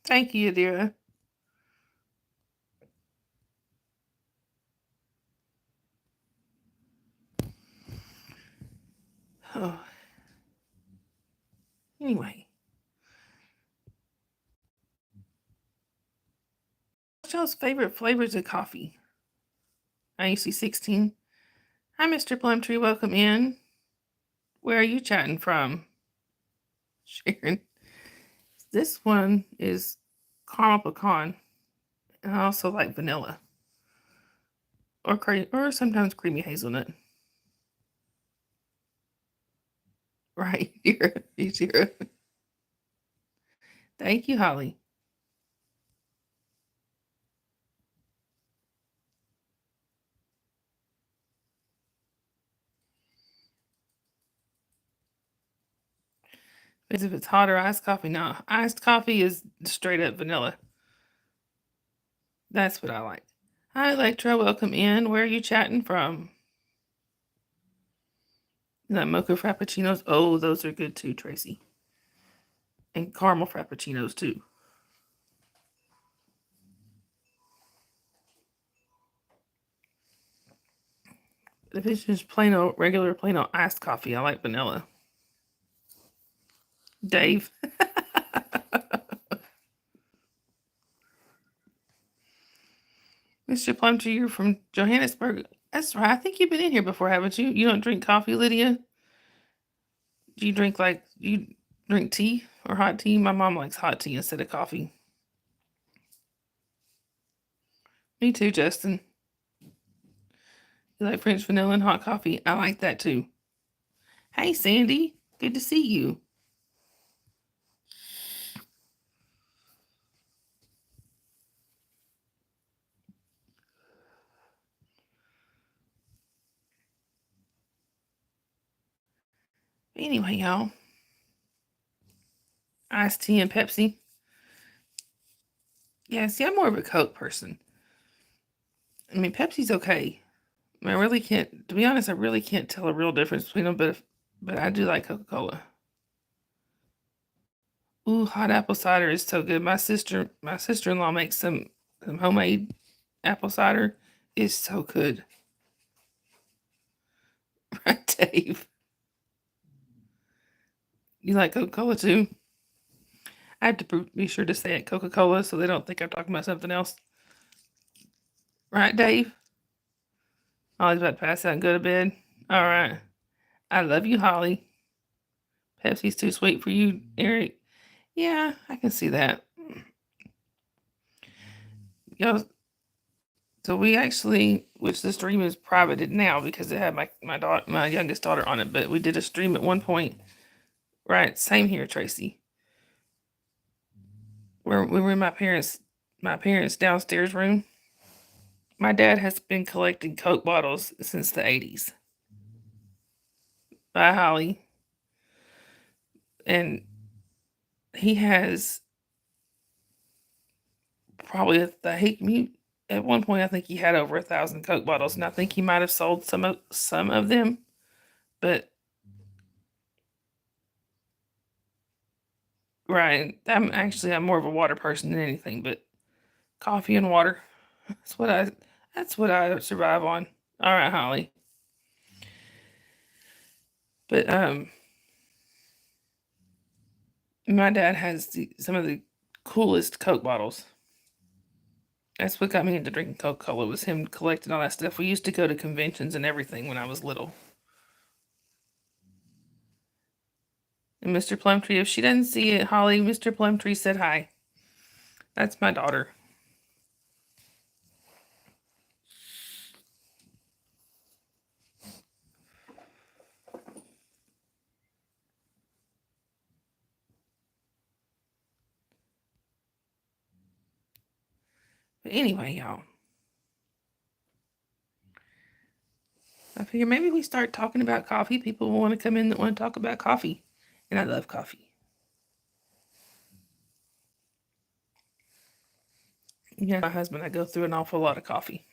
Thank you, Adira. Oh. Anyway. What's y'all's favorite flavors of coffee? IUC16. Hi, Mr. Plumtree. Welcome in. Where are you chatting from? Sharon. This one is caramel pecan. And I also like vanilla. Or sometimes creamy hazelnut. Right here. He's here. Thank you, Holly. Because if it's hot or iced coffee, no. Iced coffee is straight up vanilla. That's what I like. Hi, Electra. Welcome in. Where are you chatting from? The mocha frappuccinos. Oh, those are good too, Tracy. And caramel frappuccinos too. If it's just plain old, regular plain old iced coffee, I like vanilla. Dave. Mr. Plumtree, you're from Johannesburg. That's right. I think you've been in here before, haven't you? You don't drink coffee, Lydia? Do you drink tea or hot tea? My mom likes hot tea instead of coffee. Me too, Justin. You like French vanilla and hot coffee? I like that too. Hey, Sandy. Good to see you. Anyway, y'all. Iced tea and Pepsi. Yeah, see, I'm more of a Coke person. I mean, Pepsi's okay. I really can't, to be honest, I really can't tell a real difference between them, but I do like Coca-Cola. Ooh, hot apple cider is so good. My sister-in-law makes some homemade apple cider. It's so good. Right, Dave? You like Coca-Cola too? I have to be sure to say it Coca-Cola so they don't think I'm talking about something else. Right, Dave? Oh, he's about to pass out and go to bed. All right. I love you, Holly. Pepsi's too sweet for you, Eric. Yeah, I can see that. Yo, so we actually, which the stream is privated now because it had my youngest daughter on it, but we did a stream at one point. Right, same here, Tracy. Where we were in my parents' downstairs room. My dad has been collecting Coke bottles since the 80s. Bye, Holly. And he has probably at one point I think he had over 1,000 Coke bottles, and I think he might have sold some of them, but right. I'm more of a water person than anything, but coffee and water. That's what I survive on. All right, Holly. But my dad has some of the coolest Coke bottles. That's what got me into drinking Coca-Cola, was him collecting all that stuff. We used to go to conventions and everything when I was little. And Mr. Plumtree, if she doesn't see it, Holly, Mr. Plumtree said hi. That's my daughter. But anyway, y'all. I figure maybe we start talking about coffee. People will want to come in that want to talk about coffee. And I love coffee. Yeah, my husband, I go through an awful lot of coffee.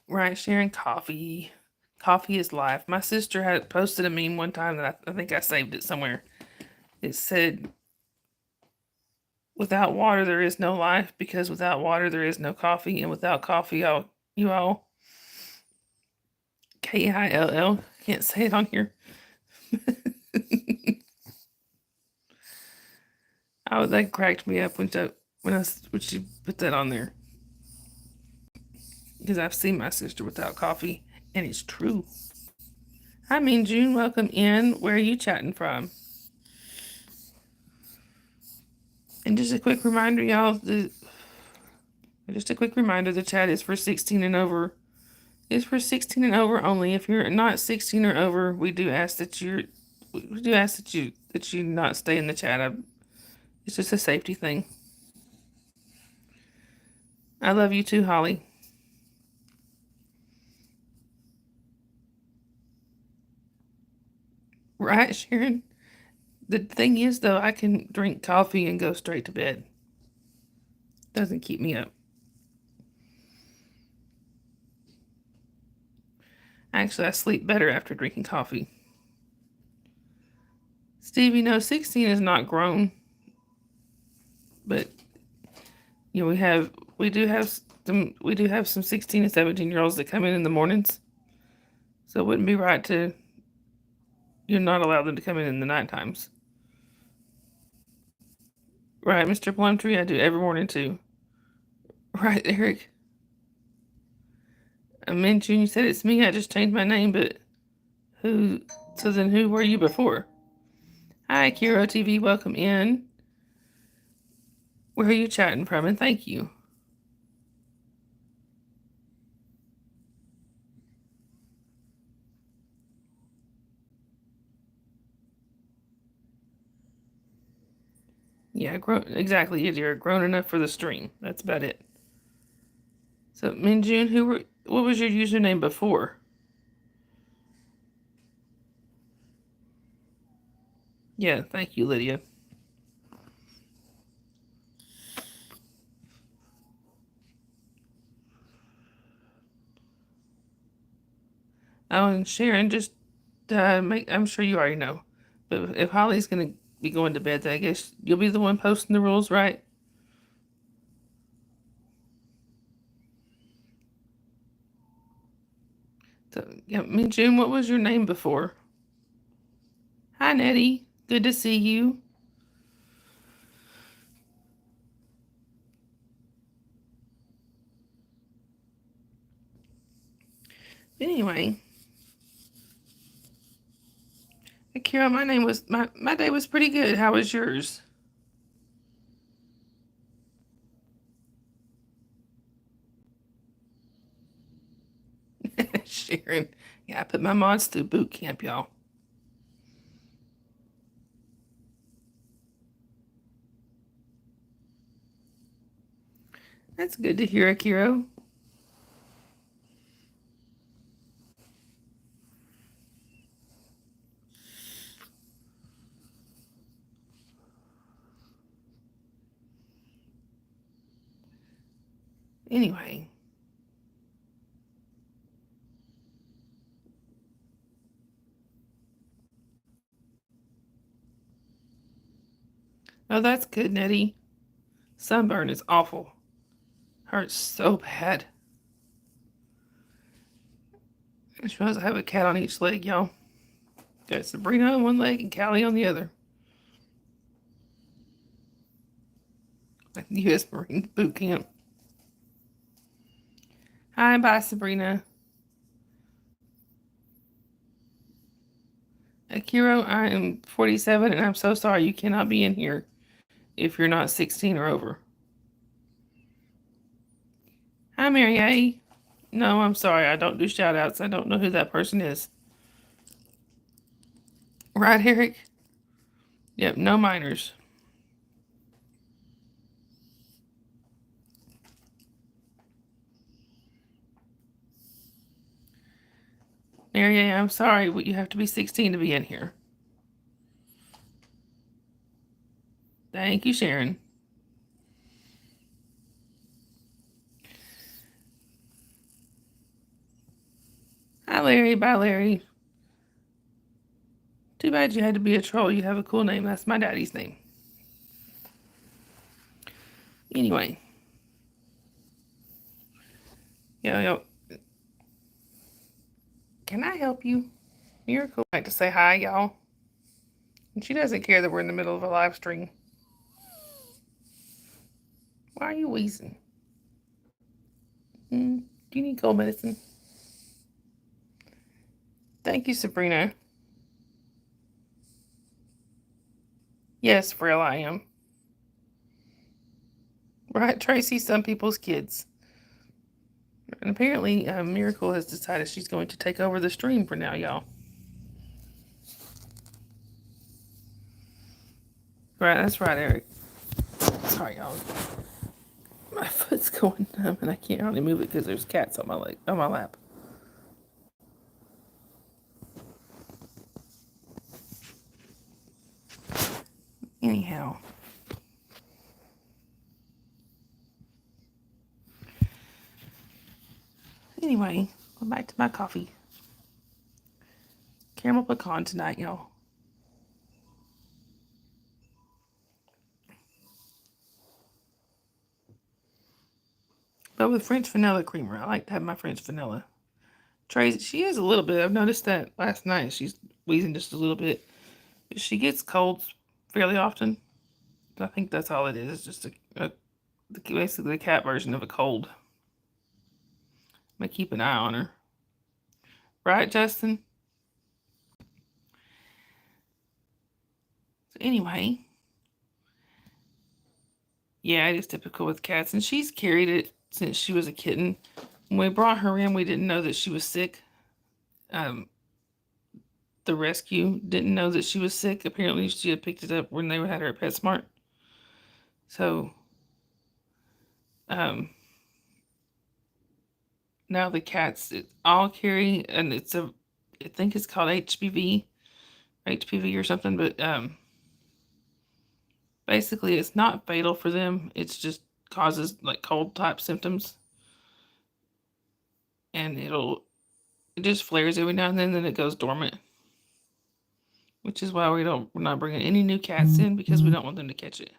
Right, sharing coffee. Coffee is life. My sister had posted a meme one time that I think I saved it somewhere. It said, without water, there is no life, because without water, there is no coffee. And without coffee, you all, Kill, can't say it on here. Oh, that cracked me up when she put that on there. Because I've seen my sister without coffee, and it's true. Hi, Mean June. Welcome in. Where are you chatting from? And just a quick reminder, y'all. The chat is for 16 and over. It's for 16 and over only. If you're not 16 or over, we do ask that you not stay in the chat. It's just a safety thing. I love you too, Holly. Right, Sharon? The thing is, though, I can drink coffee and go straight to bed. Doesn't keep me up. Actually, I sleep better after drinking coffee. Stevie, no, 16 is not grown. But we do have some 16 and 17-year-olds that come in the mornings. So it wouldn't be right to not allow them to come in the night times. Right, Mr. Plumtree, I do every morning too. Right, Eric. I mentioned you said it's me. I just changed my name, but who? So then, who were you before? Hi, Kiro TV. Welcome in. Where are you chatting from? And thank you. Yeah, exactly. You're grown enough for the stream. That's about it. So, Minjun, what was your username before? Yeah, thank you, Lydia. Oh, and Sharon, just I'm sure you already know, but if Holly's gonna be going to bed, then I guess you'll be the one posting the rules, right? So, yeah, June, what was your name before? Hi, Nettie. Good to see you. Anyway, Kira, my day was pretty good. How was yours? Sharon, yeah, I put my mods through boot camp, y'all. That's good to hear, Akiro. Anyway. Oh, that's good, Nettie. Sunburn is awful. Hurts so bad. I suppose I have a cat on each leg, y'all. Got Sabrina on one leg and Callie on the other. Like the U.S. Marine boot camp. Hi, bye, Sabrina. Akiro, I am 47 and I'm so sorry you cannot be in here if you're not 16 or over. Hi, Mary A. No, I'm sorry. I don't do shout outs. I don't know who that person is. Right, Eric? Yep, no minors. Mary A, I'm sorry. You have to be 16 to be in here. Thank you, Sharon. Hi, Larry. Bye, Larry. Too bad you had to be a troll. You have a cool name. That's my daddy's name. Anyway. Yo. Can I help you? Miracle would like to say hi, y'all. And she doesn't care that we're in the middle of a live stream. Why are you wheezing? Do you need cold medicine? Thank you, Sabrina. Yes, Frill, I am. Right, Tracy, some people's kids. And apparently, Miracle has decided she's going to take over the stream for now, y'all. Right, that's right, Eric. Sorry, y'all. My foot's going numb and I can't hardly move it because there's cats on my lap. Anyhow. Anyway, go back to my coffee. Caramel pecan tonight, y'all. But with French vanilla creamer. I like to have my French vanilla. Tracy, she is a little bit. I've noticed that last night. She's wheezing just a little bit. But she gets colds fairly often. I think that's all it is. It's just basically the cat version of a cold. I'm going to keep an eye on her. Right, Justin? So anyway. Yeah, it is typical with cats. And she's carried it since she was a kitten. When we brought her in, we didn't know that she was sick. The rescue didn't know that she was sick. Apparently, she had picked it up when they had her at PetSmart. So, now the cats all carry, and I think it's called HPV or something. But basically, it's not fatal for them. It's just causes like cold type symptoms, and it just flares every now and then it goes dormant. Which is why we're not bringing any new cats in because we don't want them to catch it.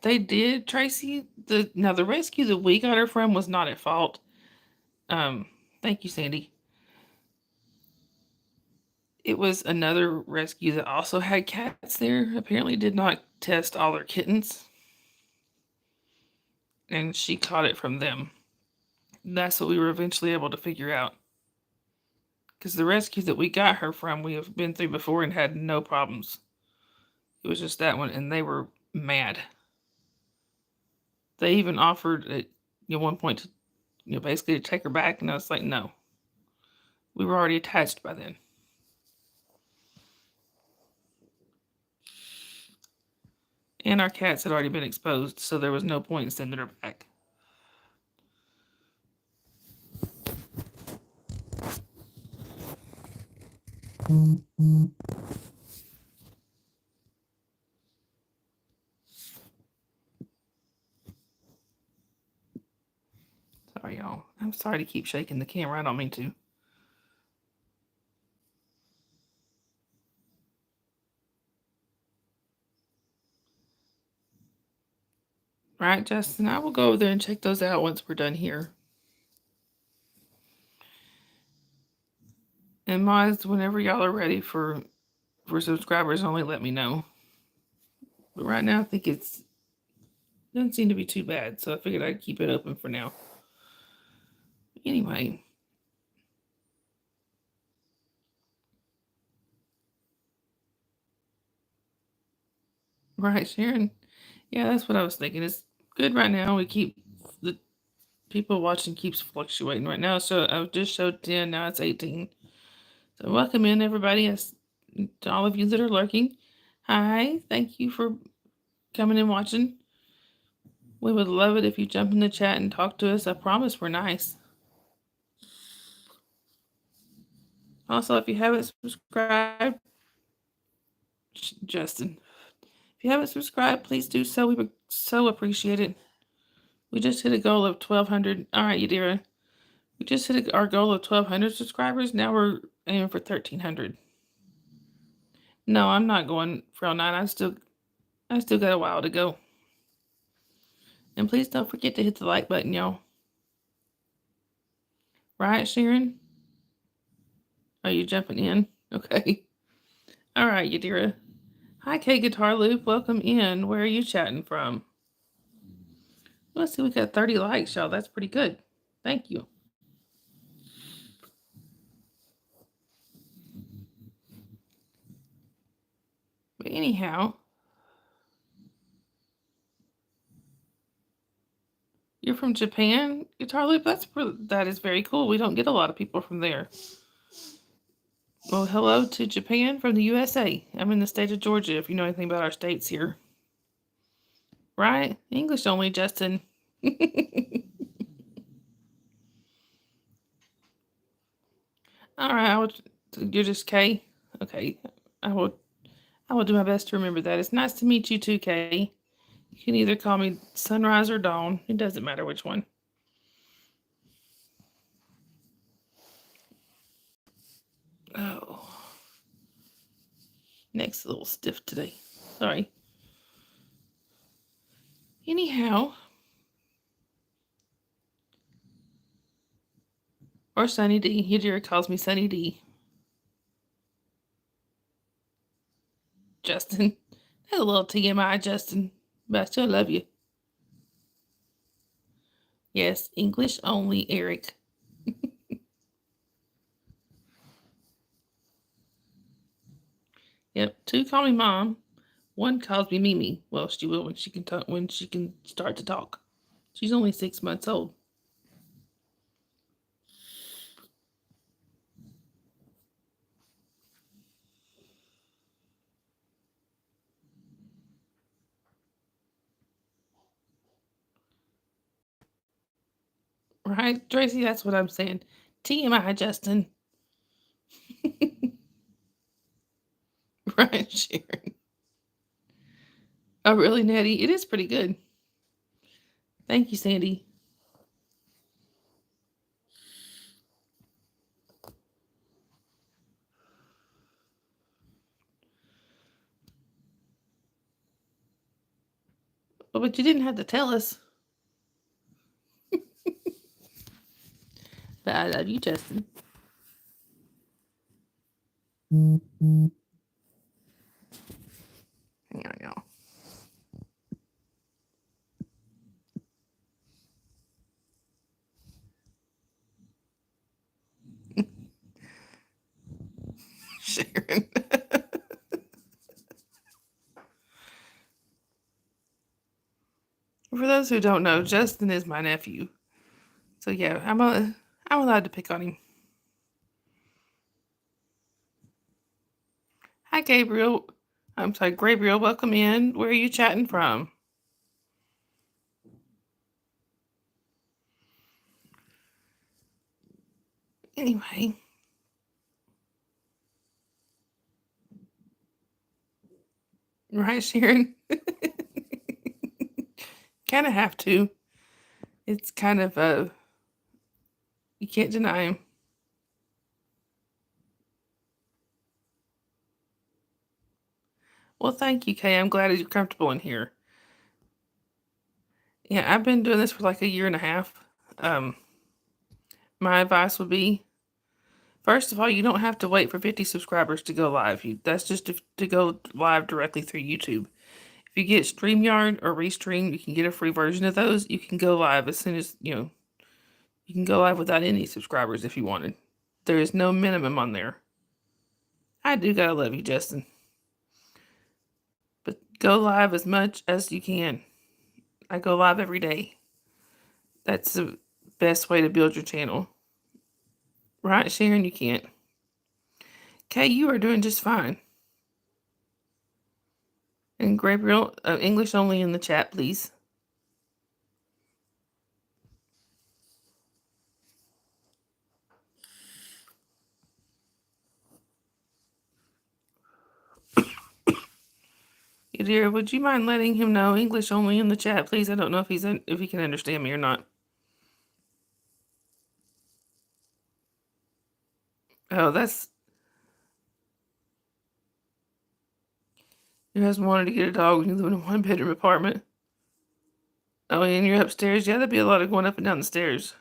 They did, Tracy. The rescue that we got her from was not at fault. Thank you, Sandy. It was another rescue that also had cats there. Apparently did not test all their kittens. And she caught it from them. That's what we were eventually able to figure out. Because the rescue that we got her from, we have been through before and had no problems. It was just that one, and they were mad. They even offered at one point to, basically to take her back, and I was like, no. We were already attached by then. And our cats had already been exposed, so there was no point in sending her back. Sorry, y'all. I'm sorry to keep shaking the camera. I don't mean to. Right, Justin? I will go over there and check those out once we're done here. And mods, whenever y'all are ready for subscribers only, let me know. But right now, I think doesn't seem to be too bad, so I figured I'd keep it open for now. Anyway. Right, Sharon? Yeah, that's what I was thinking. It's good right now. We keep the people watching keeps fluctuating right now. So I just showed 10, now it's 18. So welcome in, everybody. To all of you that are lurking. Hi, thank you for coming and watching. We would love it if you jump in the chat and talk to us. I promise we're nice. Also, if you haven't subscribed, Justin, if you haven't subscribed, please do so. We would so appreciate it. We just hit a goal of 1,200. All right, Yadira. We just hit our goal of 1,200 subscribers. Now we're aiming for 1,300. No, I'm not going for all night. I still got a while to go. And please don't forget to hit the like button, y'all. Right, Sharon? Are you jumping in? Okay. All right, Yadira. Hi, K Guitar Loop. Welcome in. Where are you chatting from? Let's see. We got 30 likes, y'all. That's pretty good. Thank you. But anyhow, you're from Japan, Guitar Loop? That is very cool. We don't get a lot of people from there. Well, hello to Japan from the USA. I'm in the state of Georgia, if you know anything about our states here. Right? English only, Justin. All right, you're just Kay? Okay. I will do my best to remember that. It's nice to meet you too, Kay. You can either call me Sunrise or Dawn. It doesn't matter which one. Oh. Neck's a little stiff today. Sorry. Anyhow. Or Sunny D. Yadira calls me Sunny D. Justin. That's a little TMI, Justin. But I still love you. Yes, English only, Eric. Yep, 2 call me Mom. 1 calls me Mimi. Well, she will when she can talk, when she can start to talk. She's only 6 months old. Right, Tracy? That's what I'm saying. TMI, Justin. Right, Sharon. Oh, really, Nettie? It is pretty good. Thank you, Sandy. Well, but you didn't have to tell us. But I love you, Justin. Hang on, y'all. Sharon. For those who don't know, Justin is my nephew. So yeah, I'm allowed to pick on him. Hi, Gabriel. I'm sorry, Gabriel. Welcome in. Where are you chatting from? Anyway. Right, Sharon? Kind of have to. It's kind of you can't deny him. Well, thank you, Kay. I'm glad you're comfortable in here. Yeah, I've been doing this for like a year and a half. My advice would be, first of all, you don't have to wait for 50 subscribers to go live. That's just to go live directly through YouTube. If you get StreamYard or Restream, you can get a free version of those. You can go live as soon as, you can go live without any subscribers if you wanted. There is no minimum on there. I do gotta love you, Justin. But go live as much as you can. I go live every day. That's the best way to build your channel. Right, Sharon? You can't. Kay, you are doing just fine. And Gabriel, English only in the chat, please. dear, would you mind letting him know English only in the chat, please? I don't know if if he can understand me or not. Oh, that's your husband wanted to get a dog when you live in a one-bedroom apartment. Oh, and you're upstairs. Yeah, that'd be a lot of going up and down the stairs.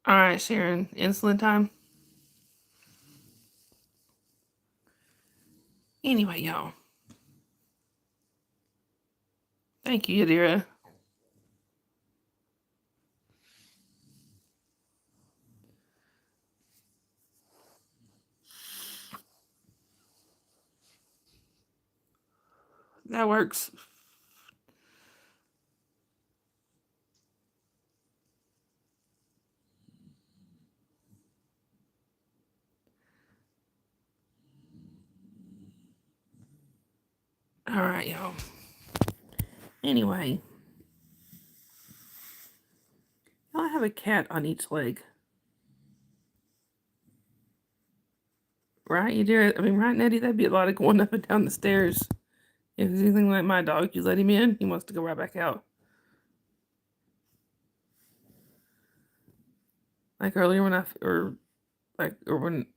All right, Sharon. Insulin time. Anyway, y'all. Thank you, Yadira. That works. All right, y'all. Anyway. I have a cat on each leg. Right, you do. I mean, right, Nettie? That'd be a lot of going up and down the stairs. If it's anything like my dog, you let him in, he wants to go right back out. Like earlier when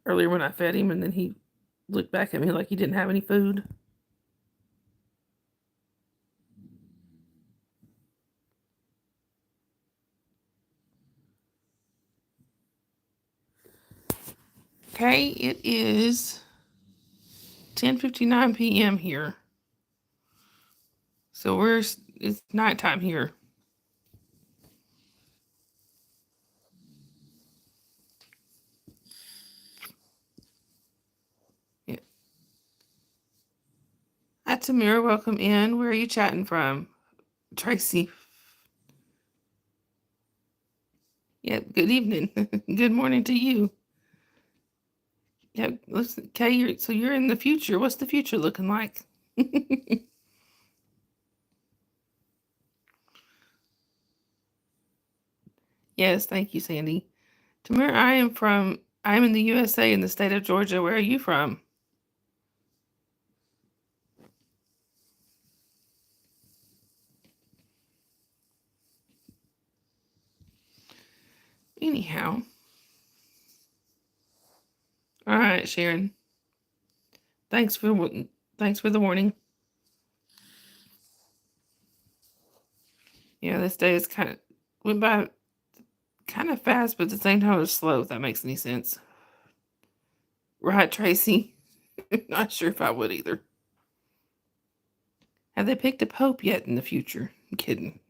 earlier when I fed him, and then he looked back at me like he didn't have any food. Okay, it is 10:59 p.m. here. So it's nighttime here. Yeah. Hi, Tamira, welcome in. Where are you chatting from? Tracy. Yeah, good evening. Good morning to you. Yeah, listen, Kay, you're in the future. What's the future looking like? Yes, thank you, Sandy. Tamir, I'm in the USA in the state of Georgia. Where are you from? Anyhow. All right, Sharon. Thanks for the warning. Yeah, this day is went by kind of fast, but at the same time it was slow, if that makes any sense. Right, Tracy? Not sure if I would either. Have they picked a pope yet in the future? I'm kidding.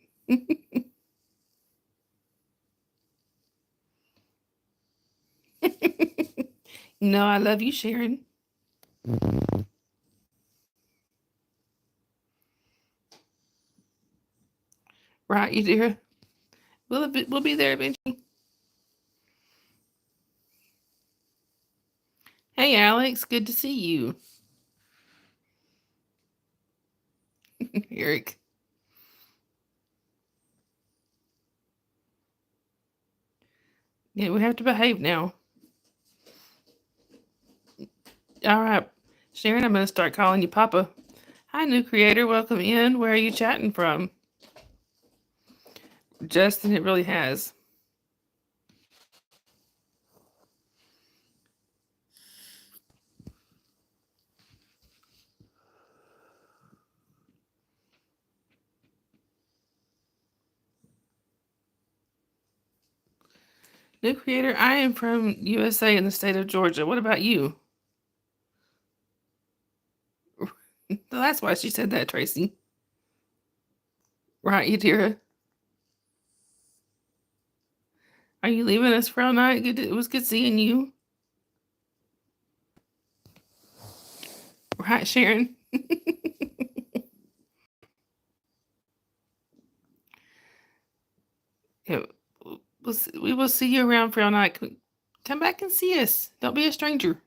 No, I love you, Sharon. Right, you dear. We'll be there eventually. Hey, Alex, good to see you. Eric. Yeah, we have to behave now. All right, Sharon, I'm going to start calling you Papa. Hi, new creator. Welcome in. Where are you chatting from? Justin, it really has. New creator, I am from USA in the state of Georgia. What about you? That's why she said that, Tracy. Right, Yadira? Are you leaving us for all night? It was good seeing you. Right, Sharon? Yeah, we will see you around for all night. Come back and see us. Don't be a stranger.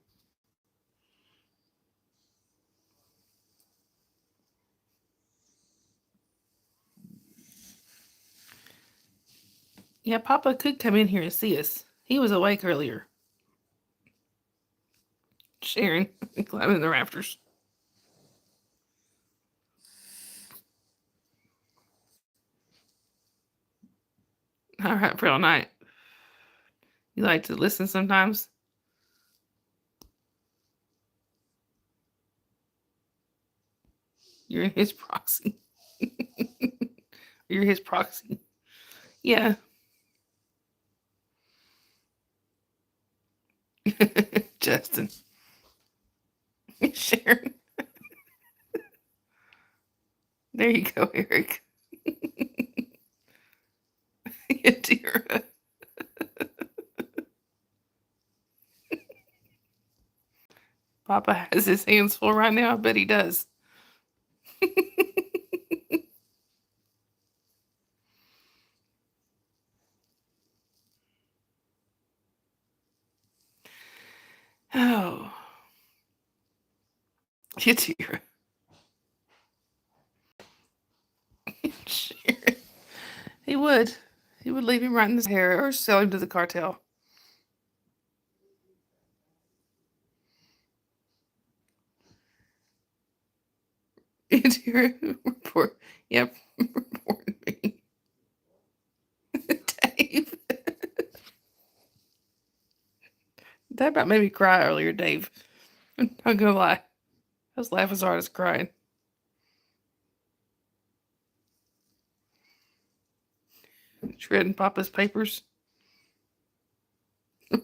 Yeah, Papa could come in here and see us. He was awake earlier. Sharon, climbing the rafters. All right, for all night. You like to listen sometimes? You're his proxy. You're his proxy. Yeah. Justin. Sharon. There you go, Eric. Dear. Papa has his hands full right now. I bet he does. Oh. Dear. Sharon. He would. He would leave him right in his hair or sell him to the cartel. Dear. Report. Yep. Report me. Dave. That about made me cry earlier, Dave. I'm not gonna lie. I was laughing as hard as crying. Shredding Papa's papers.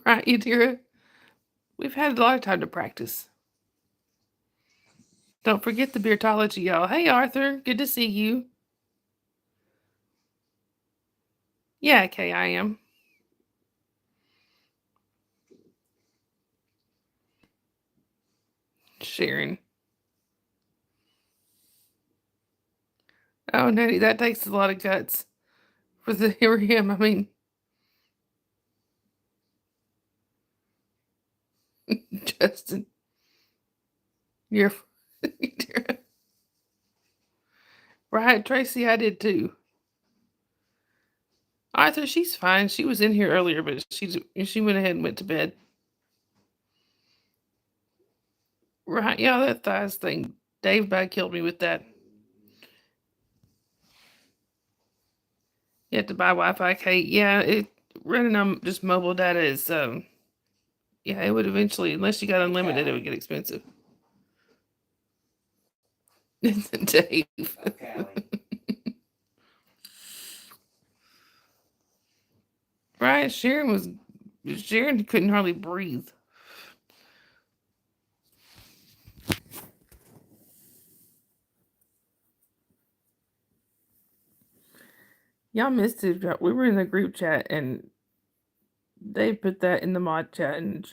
Right, Yadira? We've had a lot of time to practice. Don't forget the beardology, y'all. Hey, Arthur. Good to see you. Yeah, Kay, I am. Sharon. Oh, Nettie, that takes a lot of guts for the for him. I mean, Justin, you're right, Tracy. I did too. Arthur, she's fine. She was in here earlier, but she went ahead and went to bed. Right, yeah, that thighs thing. Dave Bag killed me with that. You have to buy Wi-Fi. Kate. Yeah, it running on just mobile data is yeah, it would eventually, unless you got unlimited, it would get expensive. Dave. Okay. Right, Sharon couldn't hardly breathe. Y'all missed it. We were in the group chat and they put that in the mod chat and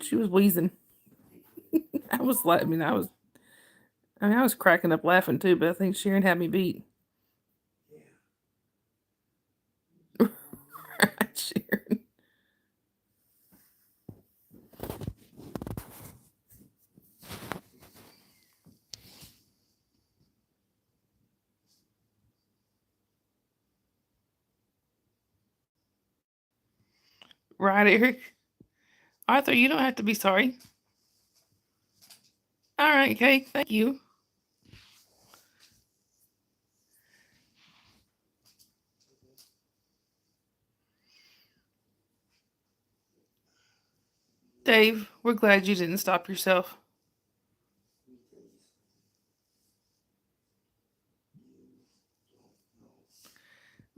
she was wheezing. I was laughing. I was cracking up laughing too, but I think Sharon had me beat. Right, Sharon. Right, Eric. Arthur, you don't have to be sorry. All right, Kate. Thank you. Dave, we're glad you didn't stop yourself.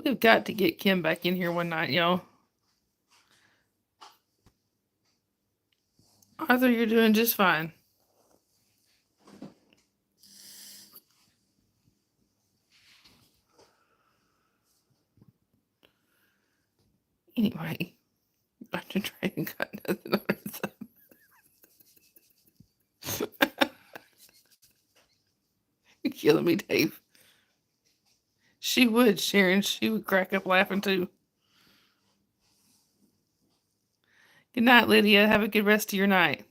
We've got to get Kim back in here one night, y'all. Arthur, you're doing just fine. Anyway, Dr. Dragon got nothing on her thumb. You're killing me, Dave. She would, Sharon. She would crack up laughing too. Good night, Lydia. Have a good rest of your night.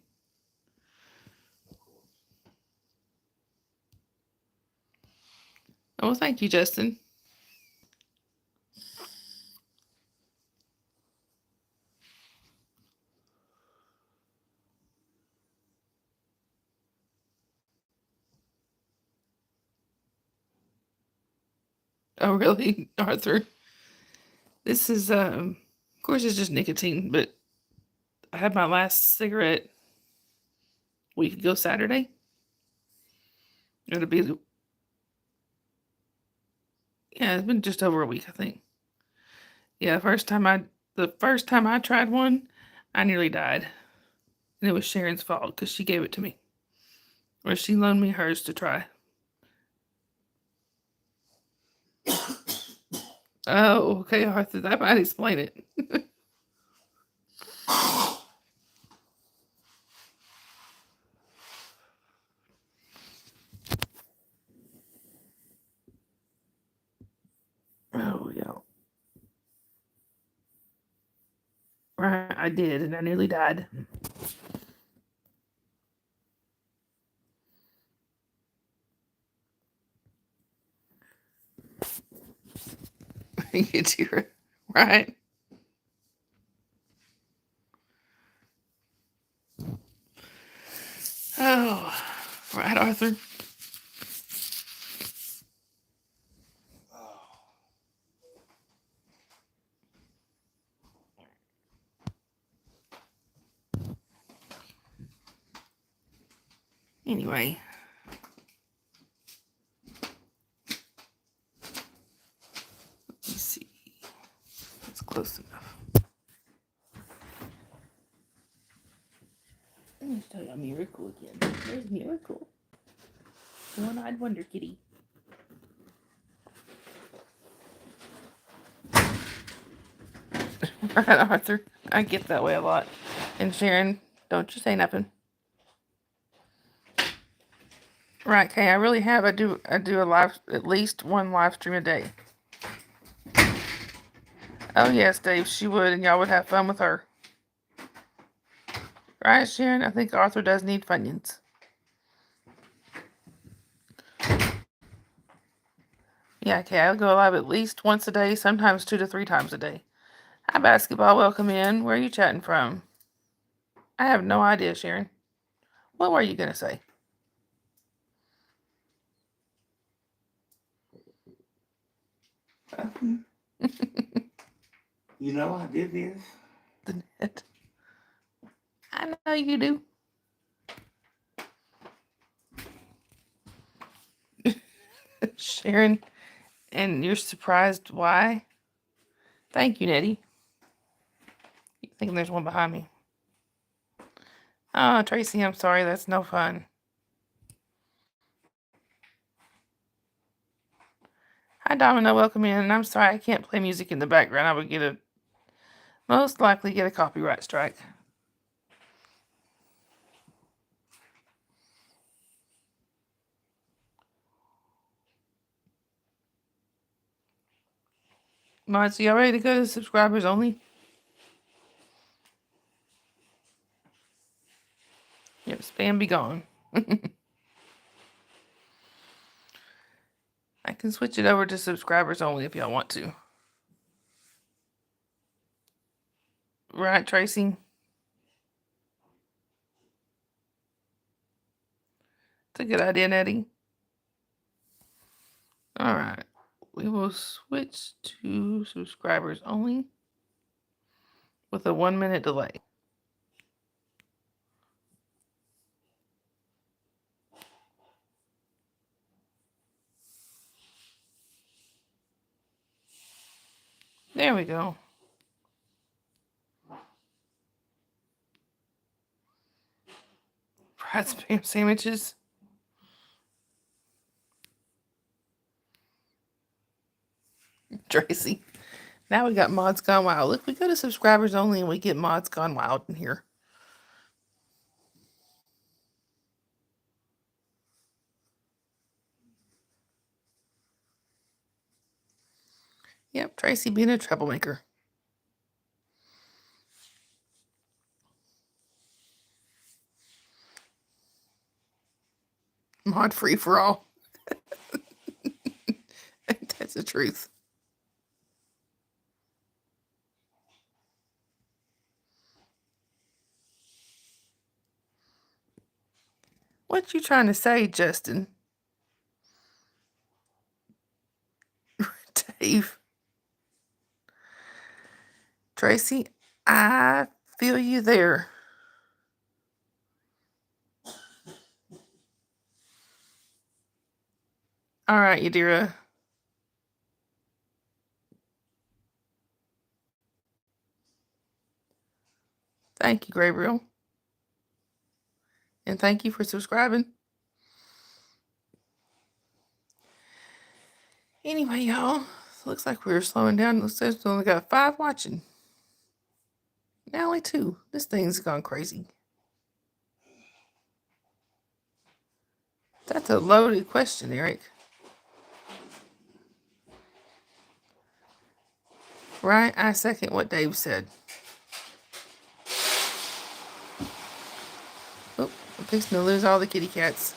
Oh, well, thank you, Justin. Oh, really, Arthur? This is, of course, it's just nicotine, but I had my last cigarette a week ago Saturday. It'll be, yeah, it's been just over a week, I think. Yeah, the first time I tried one, I nearly died. And it was Sharon's fault because she gave it to me. Or she loaned me hers to try. Oh, okay, Arthur, that might explain it. Oh, yeah. Right, I did, and I nearly died. You do it, right? Oh, right, Arthur. Anyway. Let me see. That's close enough. Let me show you Miracle again. There's Miracle. One-eyed Wonder Kitty. Right, Arthur. I get that way a lot. And Sharon, don't you say nothing. Right, Kay, I really have. I do a live, at least one live stream a day. Oh yes, Dave, she would, and y'all would have fun with her. Right, Sharon? I think Arthur does need Funyuns. Yeah, okay, I'll go live at least once a day, sometimes 2 to 3 times a day. Hi, Basketball. Welcome in. Where are you chatting from? I have no idea, Sharon. What were you going to say? You know I did this. The net. I know you do. Sharon, and you're surprised why? Thank you, Nettie. You thinking there's one behind me? Oh, Tracy, I'm sorry. That's no fun. Hi, Domino. Welcome in. I'm sorry I can't play music in the background. I would most likely get a copyright strike. Mods, y'all ready to go to subscribers only? Yep, spam be gone. I can switch it over to subscribers only if y'all want to. Right, Tracy? It's a good idea, Nettie. All right. We will switch to subscribers only with a 1-minute delay. There we go. Fried spam sandwiches. Tracy. Now we got Mods Gone Wild. Look, we go to subscribers only and we get Mods Gone Wild in here. Yep, Tracy being a troublemaker. Mod free for all. That's the truth. What you trying to say, Justin? Tracy, I feel you there. All right, Yadira. Thank you, Gabriel. And thank you for subscribing. Anyway, y'all, looks like we're slowing down. It says we only got 5 watching. Now only 2. This thing's gone crazy. That's a loaded question, Eric. Right? I second what Dave said. Oh, I'm fixing to lose all the kitty cats.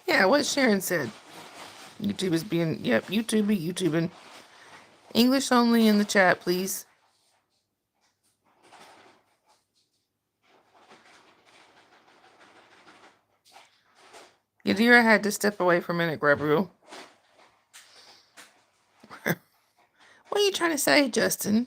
Yeah, what Sharon said. YouTube is being, yep, YouTubing. English only in the chat, please. Yadira had to step away for a minute, Gabriel. What are you trying to say, Justin?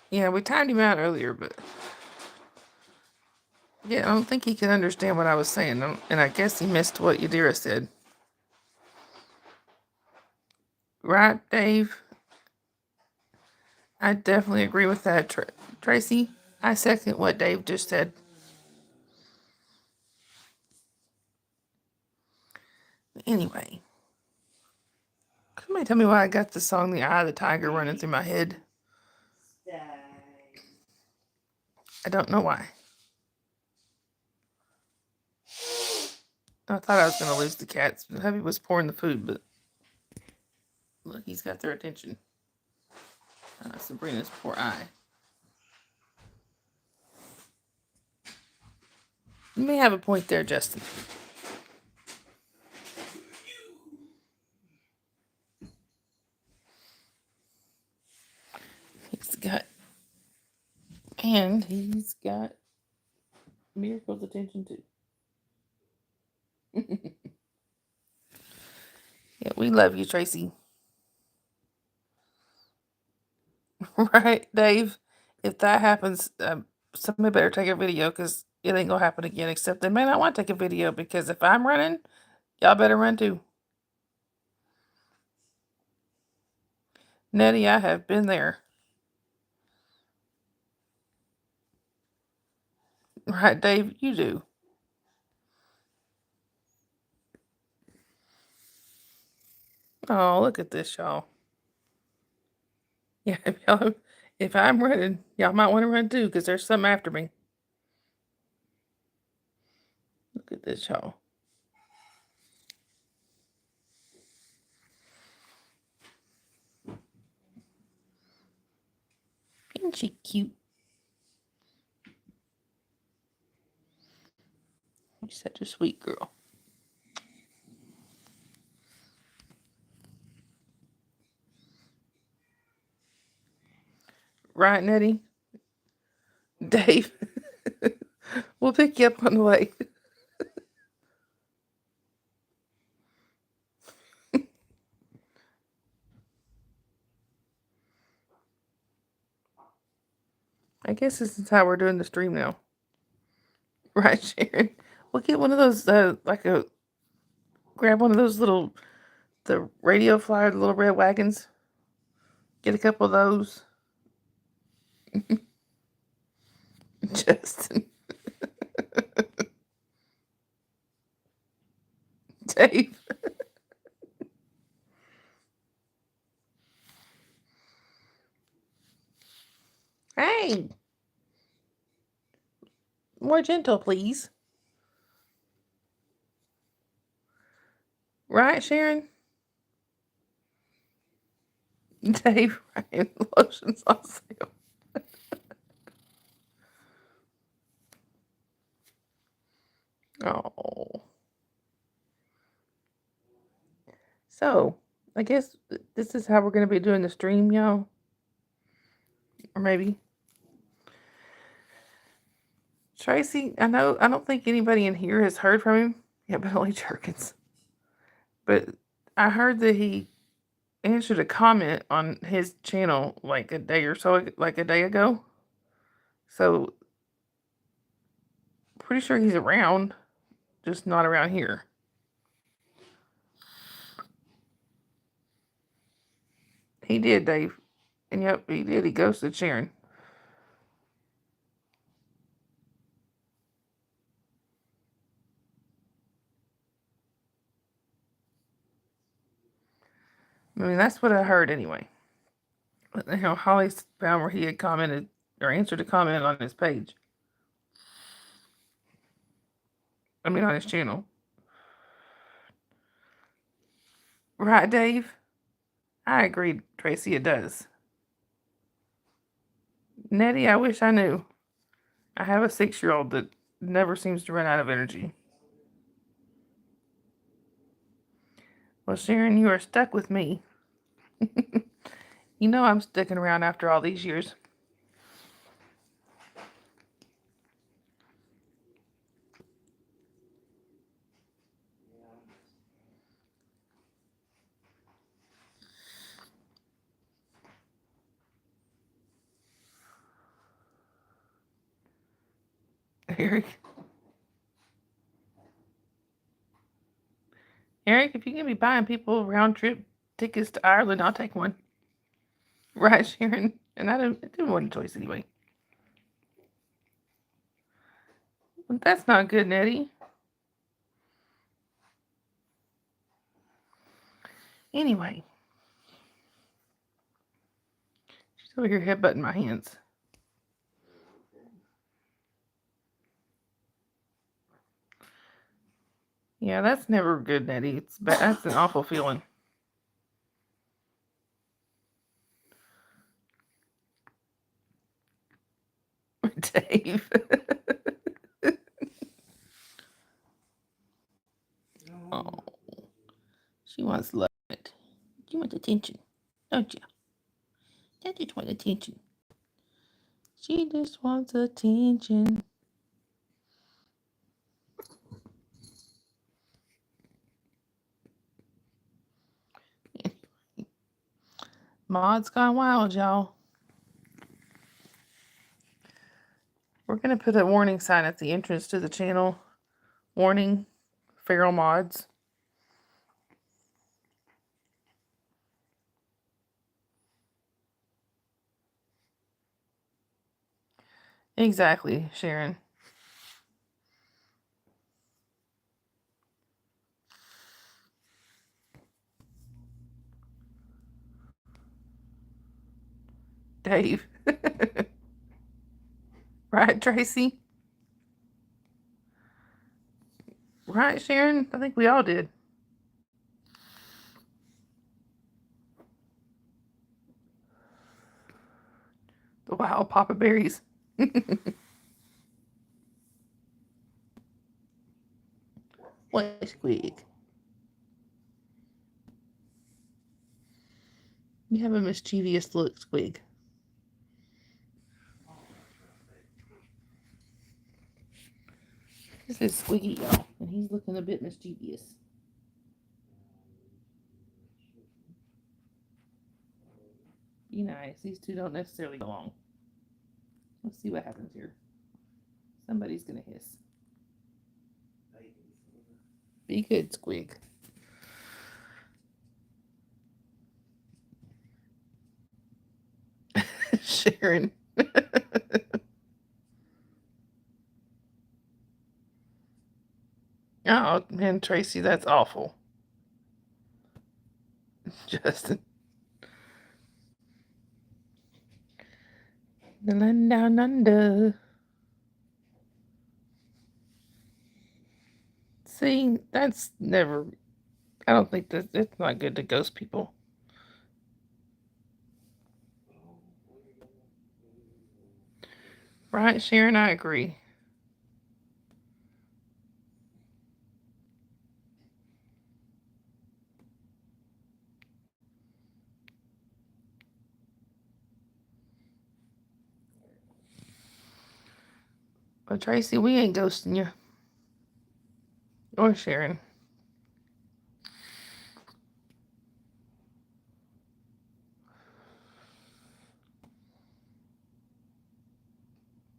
Yeah, we timed him out earlier, but yeah, I don't think he could understand what I was saying, and I guess he missed what Yadira said. Right, Dave? I definitely agree with that, Tracy. I second what Dave just said. Anyway, somebody tell me why I got the song "The Eye of the Tiger" running through my head. I don't know why. I thought I was going to lose the cats. Hubby was pouring the food, but look, he's got their attention. Sabrina's poor eye. You may have a point there, Justin. He's got Miracle's attention too. Yeah, we love you, Tracy. Right, Dave? If that happens, somebody better take a video because it ain't gonna happen again. Except they may not want to take a video because if I'm running, y'all better run too. Nettie, I have been there. Right, Dave? You do. Oh, look at this, y'all. Yeah, if I'm running, y'all might want to run too because there's some after me. Look at this, y'all. Isn't she cute? She's such a sweet girl. Right, Nettie? Dave, we'll pick you up on the way. I guess this is how we're doing the stream now. Right, Sharon? We'll get one of those, grab one of those the radio flyer, the little red wagons. Get a couple of those. Justin. Dave. Hey. More gentle, please. Right, Sharon? Dave, Ryan, lotions on sale. Oh. So, I guess this is how we're going to be doing the stream, y'all. Or maybe. Tracy, I don't think anybody in here has heard from him. Yeah, but only Jerkins. But I heard that he answered a comment on his channel like a day ago. So pretty sure he's around, just not around here. He did, Dave. And yep, he did. He ghosted Sharon. I mean, that's what I heard anyway. But, Holly found where he had commented or answered a comment on his page. I mean, on his channel. Right, Dave? I agree, Tracy, it does. Nettie, I wish I knew. I have a 6-year-old that never seems to run out of energy. Well, Sharon, you are stuck with me. You know I'm sticking around after all these years. Eric, if you can be buying people round trip tickets to Ireland, I'll take one. Right, Sharon? And I didn't want a choice anyway. But that's not good, Nettie. Anyway. She's over here headbutting my hands. Yeah, that's never good, Nettie. It's bad. That's an awful feeling. Dave. Oh, she wants love. You want attention, don't you? You just want attention. She just wants attention. Mod's gone wild, y'all. We're going to put a warning sign at the entrance to the channel. Warning, feral mods. Exactly, Sharon. Dave. Right, Tracy? Right, Sharon? I think we all did. The wild Papa Berries. What, Squeak? You have a mischievous look, Squig. This is Squiggy, y'all, and he's looking a bit mischievous. Be nice. These two don't necessarily get along. Let's see what happens here. Somebody's gonna hiss. Be good, Squig. Sharon. Oh, man, Tracy, that's awful. Justin. The land down under. See, that's never. I don't think it's not good to ghost people. Right, Sharon, I agree. Well, Tracy, we ain't ghosting you. Or Sharon.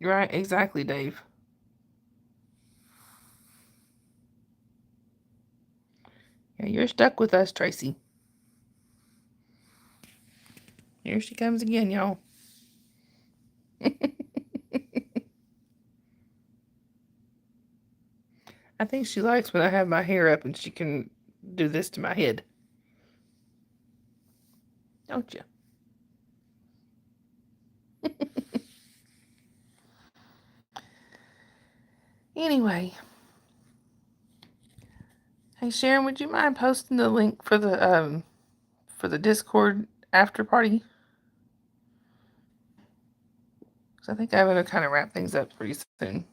Right, exactly, Dave. Yeah, you're stuck with us, Tracy. Here she comes again, y'all. I think she likes when I have my hair up and she can do this to my head. Don't you? Anyway. Hey Sharon, would you mind posting the link for the Discord after party? Because I think I'm gonna kind of wrap things up pretty soon.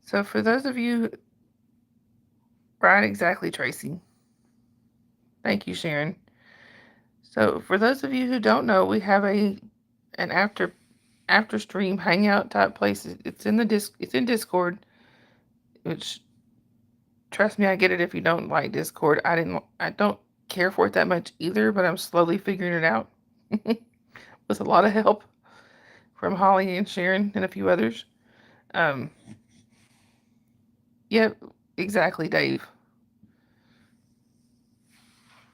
So for those of you, right, exactly, Tracy. Thank you, Sharon. So for those of you who don't know, we have an after stream hangout type place. It's in Discord, which trust me, I get it if you don't like Discord. I don't care for it that much either, but I'm slowly figuring it out with a lot of help from Holly and Sharon and a few others. Yep, exactly, Dave.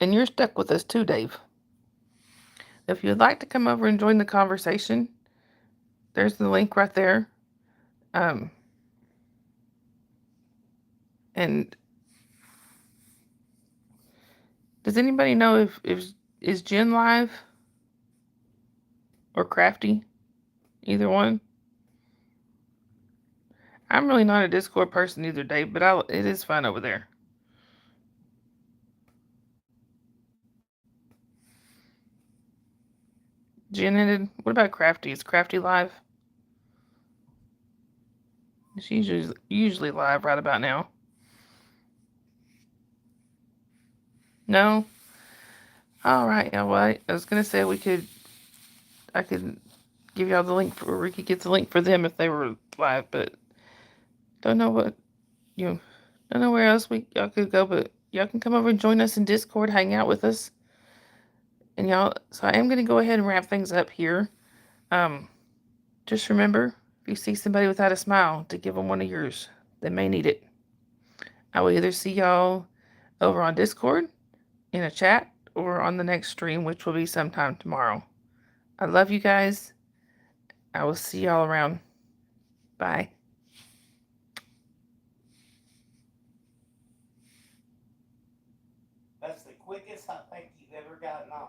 And you're stuck with us too, Dave. If you'd like to come over and join the conversation, there's the link right there. And does anybody know if is Jen live or Crafty? Either one. I'm really not a Discord person either, Dave, but it is fun over there. Jen ended. What about Crafty? Is Crafty live? She's usually live right about now. No? Alright, yeah, well, I was gonna say I could give y'all the link for Ricky gets the link for them if they were live, but don't know where else y'all could go, but y'all can come over and join us in Discord, hang out with us. And y'all, so I am gonna go ahead and wrap things up here. Just remember, if you see somebody without a smile, to give them one of yours. They may need it. I will either see y'all over on Discord, in a chat, or on the next stream, which will be sometime tomorrow. I love you guys. I will see y'all around. Bye. That's the quickest I think you've ever gotten on.